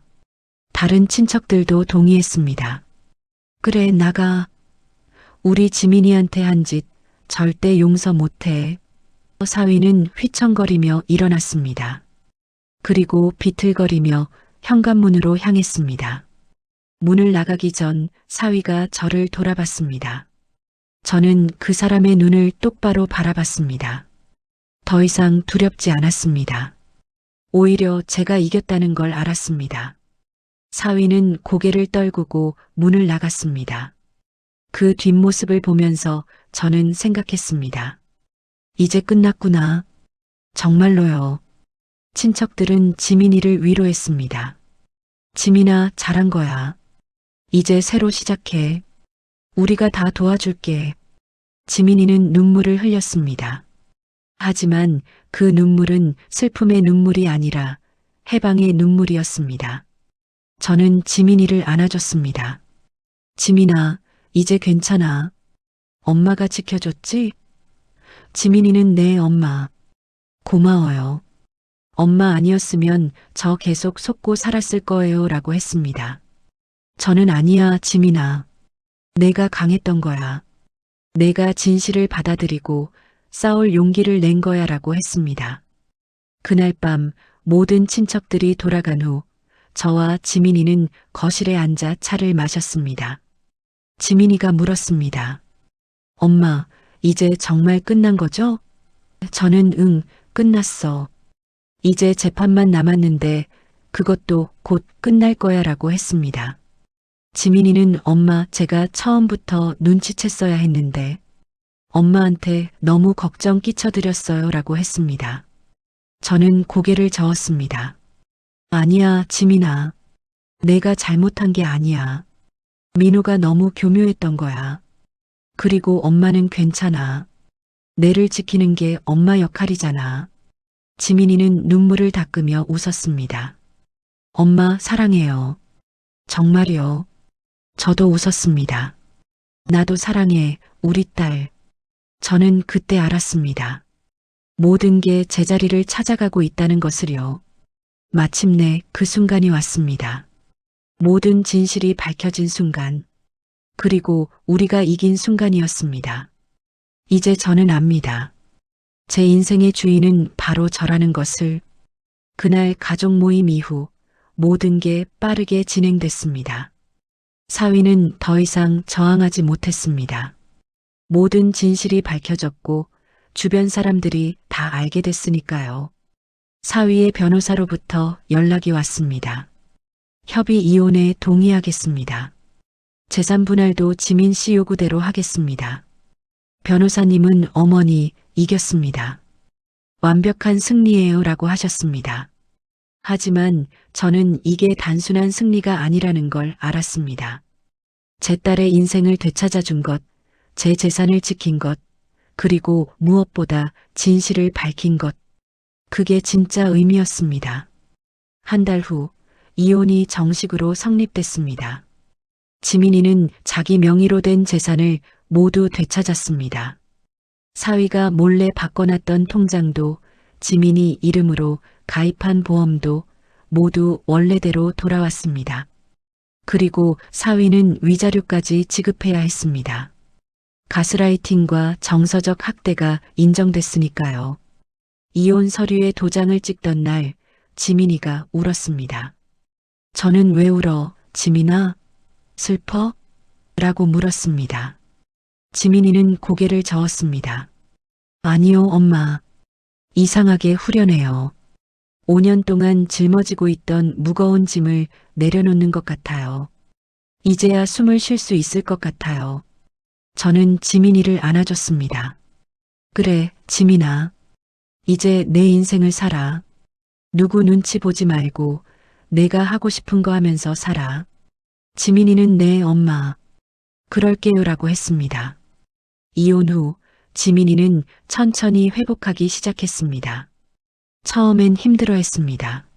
다른 친척들도 동의했습니다. 그래, 나가. 우리 지민이한테 한 짓 절대 용서 못해. 사위는 휘청거리며 일어났습니다. 그리고 비틀거리며 현관문으로 향했습니다. 문을 나가기 전 사위가 저를 돌아봤습니다. 저는 그 사람의 눈을 똑바로 바라봤습니다. 더 이상 두렵지 않았습니다. 오히려 제가 이겼다는 걸 알았습니다. 사위는 고개를 떨구고 문을 나갔습니다. 그 뒷모습을 보면서 저는 생각했습니다. 이제 끝났구나. 정말로요. 친척들은 지민이를 위로했습니다. 지민아, 잘한 거야. 이제 새로 시작해. 우리가 다 도와줄게. 지민이는 눈물을 흘렸습니다. 하지만 그 눈물은 슬픔의 눈물이 아니라 해방의 눈물이었습니다. 저는 지민이를 안아줬습니다. 지민아, 이제 괜찮아. 엄마가 지켜줬지? 지민이는 내 엄마. 고마워요. 엄마 아니었으면 저 계속 속고 살았을 거예요 라고 했습니다. 저는 아니야, 지민아. 내가 강했던 거야. 내가 진실을 받아들이고 싸울 용기를 낸 거야 라고 했습니다. 그날 밤 모든 친척들이 돌아간 후 저와 지민이는 거실에 앉아 차를 마셨습니다. 지민이가 물었습니다. 엄마, 이제 정말 끝난 거죠? 저는 응, 끝났어. 이제 재판만 남았는데 그것도 곧 끝날 거야 라고 했습니다. 지민이는 엄마, 제가 처음부터 눈치챘어야 했는데 엄마한테 너무 걱정 끼쳐드렸어요 라고 했습니다. 저는 고개를 저었습니다. 아니야, 지민아. 내가 잘못한 게 아니야. 민호가 너무 교묘했던 거야. 그리고 엄마는 괜찮아. 내를 지키는 게 엄마 역할이잖아. 지민이는 눈물을 닦으며 웃었습니다. 엄마 사랑해요. 정말요. 저도 웃었습니다. 나도 사랑해, 우리 딸. 저는 그때 알았습니다. 모든 게 제자리를 찾아가고 있다는 것을요. 마침내 그 순간이 왔습니다. 모든 진실이 밝혀진 순간. 그리고 우리가 이긴 순간이었습니다. 이제 저는 압니다. 제 인생의 주인은 바로 저라는 것을. 그날 가족 모임 이후 모든 게 빠르게 진행됐습니다. 사위는 더 이상 저항하지 못했습니다. 모든 진실이 밝혀졌고 주변 사람들이 다 알게 됐으니까요. 사위의 변호사로부터 연락이 왔습니다. 협의 이혼에 동의하겠습니다. 재산 분할도 지민 씨 요구대로 하겠습니다. 변호사님은 어머니 이겼습니다. 완벽한 승리예요 라고 하셨습니다. 하지만 저는 이게 단순한 승리가 아니라는 걸 알았습니다. 제 딸의 인생을 되찾아 준 것, 제 재산을 지킨 것, 그리고 무엇보다 진실을 밝힌 것. 그게 진짜 의미였습니다. 한 달 후 이혼이 정식으로 성립됐습니다. 지민이는 자기 명의로 된 재산을 모두 되찾았습니다. 사위가 몰래 바꿔놨던 통장도 지민이 이름으로 가입한 보험도 모두 원래대로 돌아왔습니다. 그리고 사위는 위자료까지 지급해야 했습니다. 가스라이팅과 정서적 학대가 인정됐으니까요. 이혼 서류에 도장을 찍던 날 지민이가 울었습니다. 저는 왜 울어, 지민아? 슬퍼? 라고 물었습니다. 지민이는 고개를 저었습니다. 아니요, 엄마. 이상하게 후련해요. 5년 동안 짊어지고 있던 무거운 짐을 내려놓는 것 같아요. 이제야 숨을 쉴 수 있을 것 같아요. 저는 지민이를 안아줬습니다. 그래, 지민아. 이제 내 인생을 살아. 누구 눈치 보지 말고 내가 하고 싶은 거 하면서 살아. 지민이는 내 엄마. 그럴게요라고 했습니다. 이혼 후 지민이는 천천히 회복하기 시작했습니다. 처음엔 힘들어했습니다.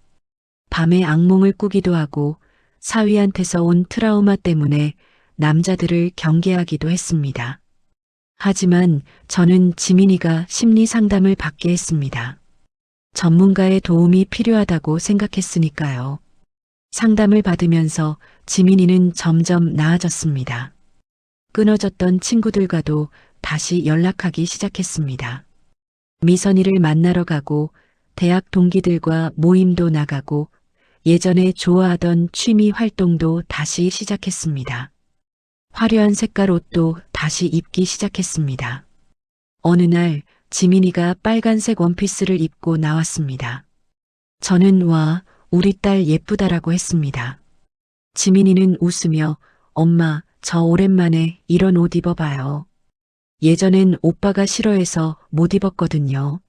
밤에 악몽을 꾸기도 하고 사위한테서 온 트라우마 때문에 남자들을 경계하기도 했습니다. 하지만 저는 지민이가 심리 상담을 받게 했습니다. 전문가의 도움이 필요하다고 생각했으니까요. 상담을 받으면서 지민이는 점점 나아졌습니다. 끊어졌던 친구들과도 다시 연락하기 시작했습니다. 미선이를 만나러 가고 대학 동기들과 모임도 나가고 예전에 좋아하던 취미 활동도 다시 시작했습니다. 화려한 색깔 옷도 다시 입기 시작했습니다. 어느 날 지민이가 빨간색 원피스를 입고 나왔습니다. 저는 와, 우리 딸 예쁘다라고 했습니다. 지민이는 웃으며 엄마, 저 오랜만에 이런 옷 입어봐요. 예전엔 오빠가 싫어해서 못 입었거든요.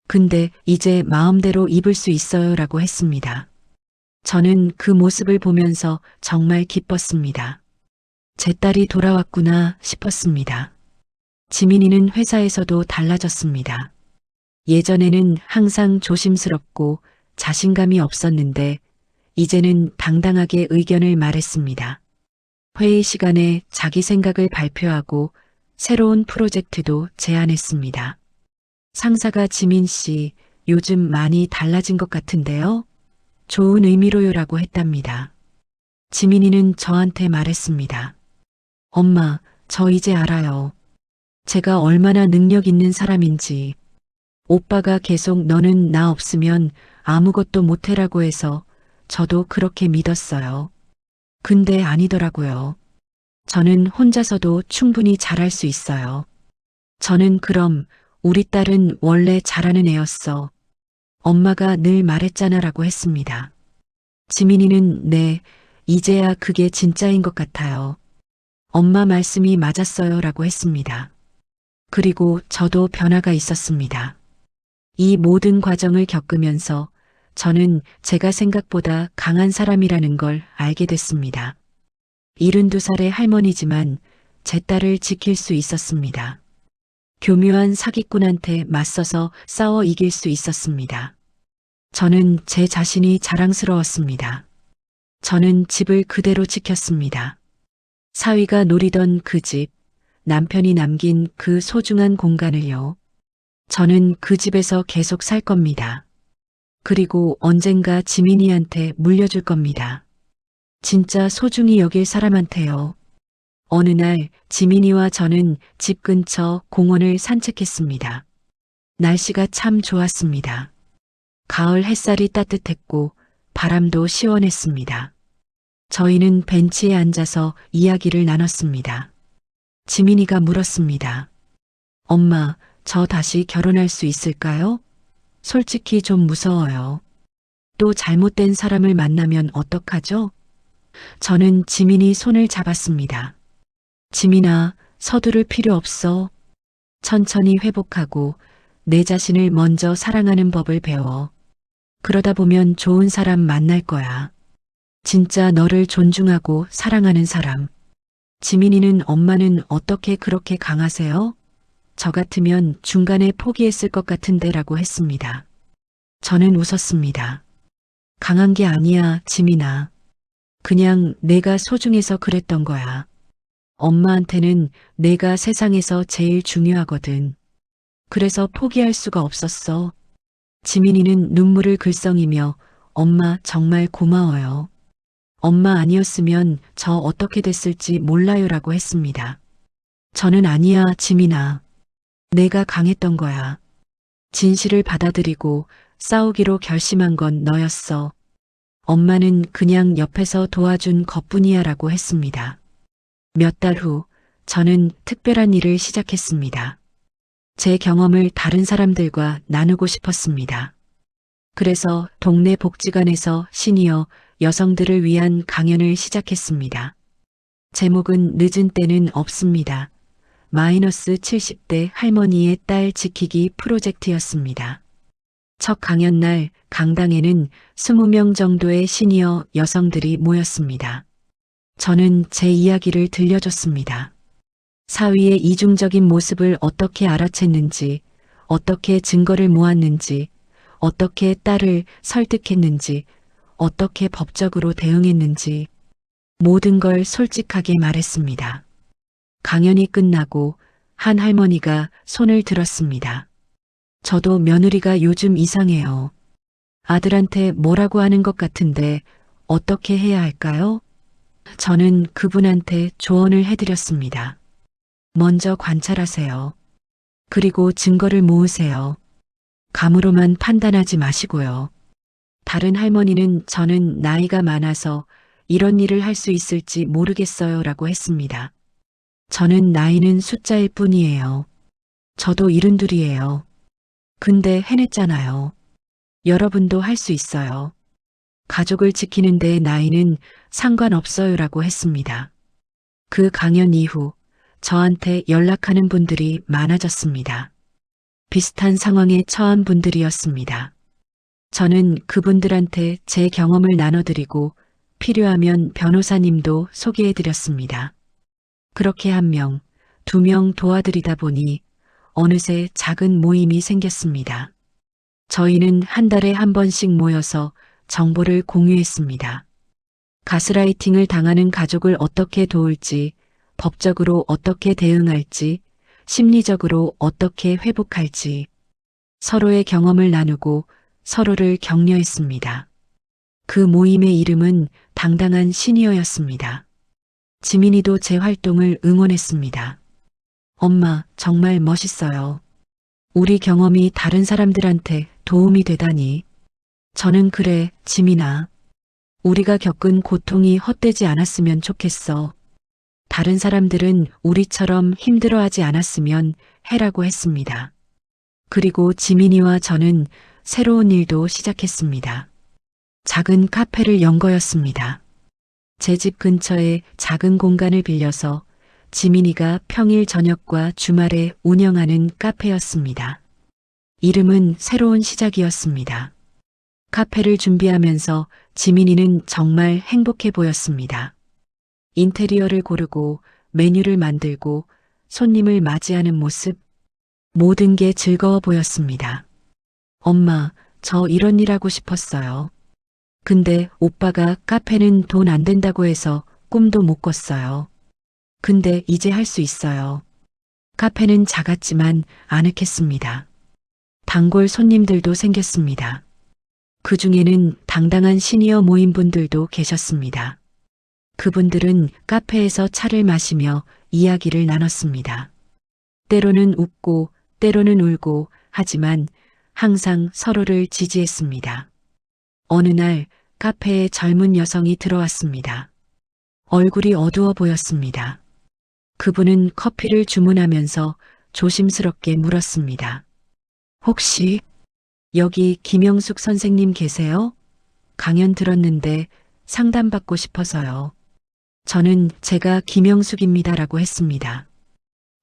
근데 이제 마음대로 입을 수 있어요 라고 했습니다. 저는 그 모습을 보면서 정말 기뻤습니다. 제 딸이 돌아왔구나 싶었습니다. 지민이는 회사에서도 달라졌습니다. 예전에는 항상 조심스럽고 자신감이 없었는데 이제는 당당하게 의견을 말했습니다. 회의 시간에 자기 생각을 발표하고 새로운 프로젝트도 제안했습니다. 상사가 지민 씨, 요즘 많이 달라진 것 같은데요? 좋은 의미로요라고 했답니다. 지민이는 저한테 말했습니다. 엄마, 저 이제 알아요. 제가 얼마나 능력 있는 사람인지. 오빠가 계속 너는 나 없으면 아무것도 못해라고 해서 저도 그렇게 믿었어요. 근데 아니더라고요. 저는 혼자서도 충분히 잘할 수 있어요. 저는 그럼 우리 딸은 원래 잘하는 애였어. 엄마가 늘 말했잖아 라고 했습니다. 지민이는 네, 이제야 그게 진짜인 것 같아요. 엄마 말씀이 맞았어요 라고 했습니다. 그리고 저도 변화가 있었습니다. 이 모든 과정을 겪으면서 저는 제가 생각보다 강한 사람이라는 걸 알게 됐습니다. 72살의 할머니지만 제 딸을 지킬 수 있었습니다. 교묘한 사기꾼한테 맞서서 싸워 이길 수 있었습니다. 저는 제 자신이 자랑스러웠습니다. 저는 집을 그대로 지켰습니다. 사위가 노리던 그 집, 남편이 남긴 그 소중한 공간을요. 저는 그 집에서 계속 살 겁니다. 그리고 언젠가 지민이한테 물려줄 겁니다. 진짜 소중히 여길 사람한테요. 어느 날 지민이와 저는 집 근처 공원을 산책했습니다. 날씨가 참 좋았습니다. 가을 햇살이 따뜻했고 바람도 시원했습니다. 저희는 벤치에 앉아서 이야기를 나눴습니다. 지민이가 물었습니다. 엄마, 저 다시 결혼할 수 있을까요? 솔직히 좀 무서워요. 또 잘못된 사람을 만나면 어떡하죠? 저는 지민이 손을 잡았습니다. 지민아, 서두를 필요 없어. 천천히 회복하고 내 자신을 먼저 사랑하는 법을 배워. 그러다 보면 좋은 사람 만날 거야. 진짜 너를 존중하고 사랑하는 사람. 지민이는 엄마는 어떻게 그렇게 강하세요? 저 같으면 중간에 포기했을 것 같은데 라고 했습니다. 저는 웃었습니다. 강한 게 아니야, 지민아. 그냥 내가 소중해서 그랬던 거야. 엄마한테는 내가 세상에서 제일 중요하거든. 그래서 포기할 수가 없었어. 지민이는 눈물을 글썽이며 엄마 정말 고마워요. 엄마 아니었으면 저 어떻게 됐을지 몰라요라고 했습니다. 저는 아니야, 지민아. 내가 강했던 거야. 진실을 받아들이고 싸우기로 결심한 건 너였어. 엄마는 그냥 옆에서 도와준 것뿐이야 라고 했습니다. 몇 달 후, 저는 특별한 일을 시작했습니다. 제 경험을 다른 사람들과 나누고 싶었습니다. 그래서 동네 복지관에서 시니어 여성들을 위한 강연을 시작했습니다. 제목은 늦은 때는 없습니다. 마이너스 70대 할머니의 딸 지키기 프로젝트였습니다. 첫 강연 날 강당에는 20명 정도의 시니어 여성들이 모였습니다. 저는 제 이야기를 들려줬습니다. 사위의 이중적인 모습을 어떻게 알아챘는지, 어떻게 증거를 모았는지, 어떻게 딸을 설득했는지, 어떻게 법적으로 대응했는지 모든 걸 솔직하게 말했습니다. 강연이 끝나고 한 할머니가 손을 들었습니다. 저도 며느리가 요즘 이상해요. 아들한테 뭐라고 하는 것 같은데 어떻게 해야 할까요? 저는 그분한테 조언을 해드렸습니다. 먼저 관찰하세요. 그리고 증거를 모으세요. 감으로만 판단하지 마시고요. 다른 할머니는 저는 나이가 많아서 이런 일을 할 수 있을지 모르겠어요 라고 했습니다. 저는 나이는 숫자일 뿐이에요. 저도 72이에요. 근데 해냈잖아요. 여러분도 할 수 있어요. 가족을 지키는 데 나이는 상관없어요 라고 했습니다. 그 강연 이후 저한테 연락하는 분들이 많아졌습니다. 비슷한 상황에 처한 분들이었습니다. 저는 그분들한테 제 경험을 나눠드리고 필요하면 변호사님도 소개해드렸습니다. 그렇게 1명, 2명 도와드리다 보니 어느새 작은 모임이 생겼습니다. 저희는 한 달에 한 번씩 모여서 정보를 공유했습니다. 가스라이팅을 당하는 가족을 어떻게 도울지, 법적으로 어떻게 대응할지, 심리적으로 어떻게 회복할지, 서로의 경험을 나누고 서로를 격려했습니다. 그 모임의 이름은 당당한 시니어였습니다. 지민이도 제 활동을 응원했습니다. 엄마, 정말 멋있어요. 우리 경험이 다른 사람들한테 도움이 되다니. 저는 그래, 지민아. 우리가 겪은 고통이 헛되지 않았으면 좋겠어. 다른 사람들은 우리처럼 힘들어하지 않았으면 해라고 했습니다. 그리고 지민이와 저는 새로운 일도 시작했습니다. 작은 카페를 연 거였습니다. 제 집 근처에 작은 공간을 빌려서 지민이가 평일 저녁과 주말에 운영하는 카페였습니다. 이름은 새로운 시작이었습니다. 카페를 준비하면서 지민이는 정말 행복해 보였습니다. 인테리어를 고르고 메뉴를 만들고 손님을 맞이하는 모습, 모든 게 즐거워 보였습니다. 엄마, 저 이런 일 하고 싶었어요. 근데 오빠가 카페는 돈 안 된다고 해서 꿈도 못 꿨어요. 근데 이제 할 수 있어요. 카페는 작았지만 아늑했습니다. 단골 손님들도 생겼습니다. 그 중에는 당당한 시니어 모임분들도 계셨습니다. 그분들은 카페에서 차를 마시며 이야기를 나눴습니다. 때로는 웃고 때로는 울고 하지만 항상 서로를 지지했습니다. 어느 날 카페에 젊은 여성이 들어왔습니다. 얼굴이 어두워 보였습니다. 그분은 커피를 주문하면서 조심스럽게 물었습니다. 혹시 여기 김영숙 선생님 계세요? 강연 들었는데 상담받고 싶어서요. 저는 제가 김영숙입니다라고 했습니다.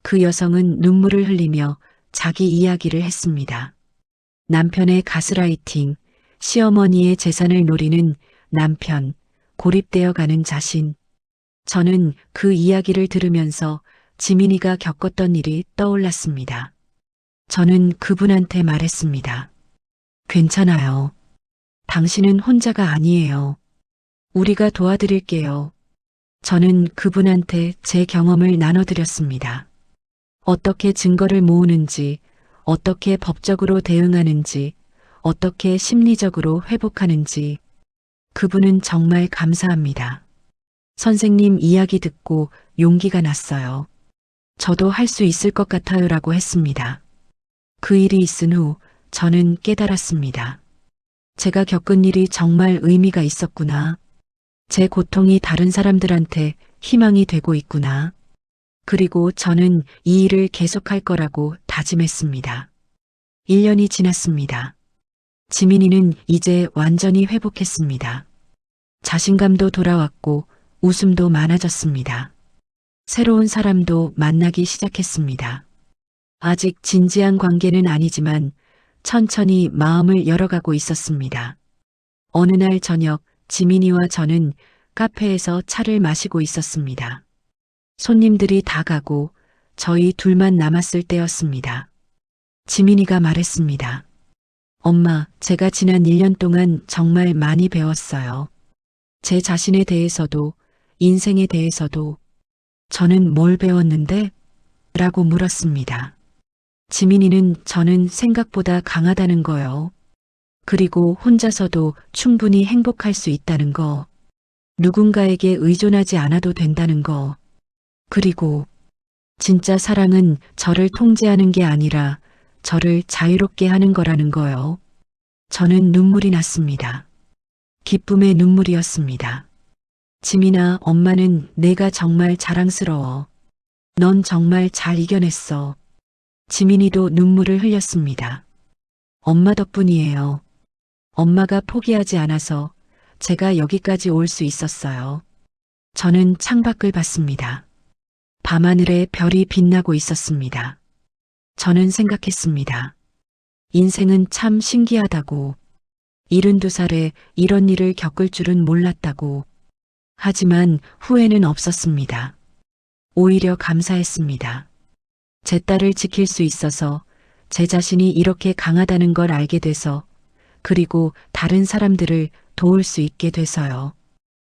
그 여성은 눈물을 흘리며 자기 이야기를 했습니다. 남편의 가스라이팅, 시어머니의 재산을 노리는 남편, 고립되어 가는 자신. 저는 그 이야기를 들으면서 지민이가 겪었던 일이 떠올랐습니다. 저는 그분한테 말했습니다. 괜찮아요. 당신은 혼자가 아니에요. 우리가 도와드릴게요. 저는 그분한테 제 경험을 나눠드렸습니다. 어떻게 증거를 모으는지, 어떻게 법적으로 대응하는지, 어떻게 심리적으로 회복하는지. 그분은 정말 감사합니다. 선생님 이야기 듣고 용기가 났어요. 저도 할 수 있을 것 같아요 라고 했습니다. 그 일이 있은 후 저는 깨달았습니다. 제가 겪은 일이 정말 의미가 있었구나. 제 고통이 다른 사람들한테 희망이 되고 있구나. 그리고 저는 이 일을 계속할 거라고 다짐했습니다. 1년이 지났습니다. 지민이는 이제 완전히 회복했습니다. 자신감도 돌아왔고 웃음도 많아졌습니다. 새로운 사람도 만나기 시작했습니다. 아직 진지한 관계는 아니지만 천천히 마음을 열어가고 있었습니다. 어느 날 저녁 지민이와 저는 카페에서 차를 마시고 있었습니다. 손님들이 다 가고 저희 둘만 남았을 때였습니다. 지민이가 말했습니다. 엄마, 제가 지난 1년 동안 정말 많이 배웠어요. 제 자신에 대해서도 인생에 대해서도. 저는 뭘 배웠는데? 라고 물었습니다. 지민이는 저는 생각보다 강하다는 거요. 그리고 혼자서도 충분히 행복할 수 있다는 거. 누군가에게 의존하지 않아도 된다는 거. 그리고 진짜 사랑은 저를 통제하는 게 아니라 저를 자유롭게 하는 거라는 거요. 저는 눈물이 났습니다. 기쁨의 눈물이었습니다. 지민아, 엄마는 내가 정말 자랑스러워. 넌 정말 잘 이겨냈어. 지민이도 눈물을 흘렸습니다. 엄마 덕분이에요. 엄마가 포기하지 않아서 제가 여기까지 올 수 있었어요. 저는 창밖을 봤습니다. 밤하늘에 별이 빛나고 있었습니다. 저는 생각했습니다. 인생은 참 신기하다고. 72살에 이런 일을 겪을 줄은 몰랐다고. 하지만 후회는 없었습니다. 오히려 감사했습니다. 제 딸을 지킬 수 있어서, 제 자신이 이렇게 강하다는 걸 알게 돼서, 그리고 다른 사람들을 도울 수 있게 돼서요.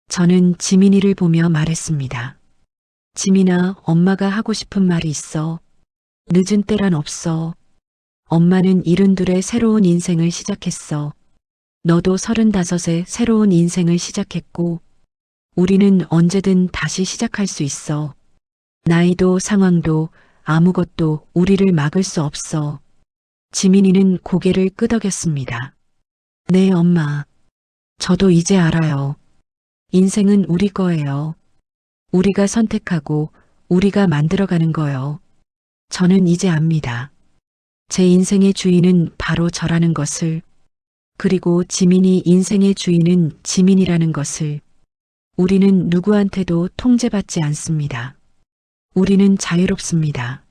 저는 지민이를 보며 말했습니다. 지민아, 엄마가 하고 싶은 말이 있어. 늦은 때란 없어. 엄마는 72에 새로운 인생을 시작했어. 너도 35에 새로운 인생을 시작했고, 우리는 언제든 다시 시작할 수 있어. 나이도 상황도 아무것도 우리를 막을 수 없어. 지민이는 고개를 끄덕였습니다. 네, 엄마. 저도 이제 알아요. 인생은 우리 거예요. 우리가 선택하고 우리가 만들어가는 거요. 저는 이제 압니다. 제 인생의 주인은 바로 저라는 것을, 그리고 지민이 인생의 주인은 지민이라는 것을. 우리는 누구한테도 통제받지 않습니다. 우리는 자유롭습니다.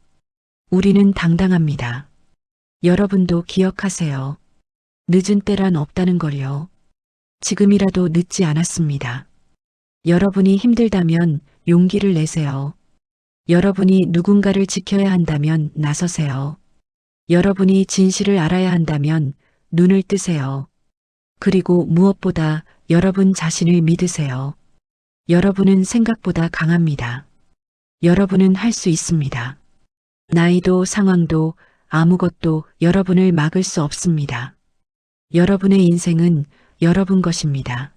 우리는 당당합니다. 여러분도 기억하세요. 늦은 때란 없다는 걸요. 지금이라도 늦지 않았습니다. 여러분이 힘들다면 용기를 내세요. 여러분이 누군가를 지켜야 한다면 나서세요. 여러분이 진실을 알아야 한다면 눈을 뜨세요. 그리고 무엇보다 여러분 자신을 믿으세요. 여러분은 생각보다 강합니다. 여러분은 할 수 있습니다. 나이도 상황도 아무것도 여러분을 막을 수 없습니다. 여러분의 인생은 여러분 것입니다.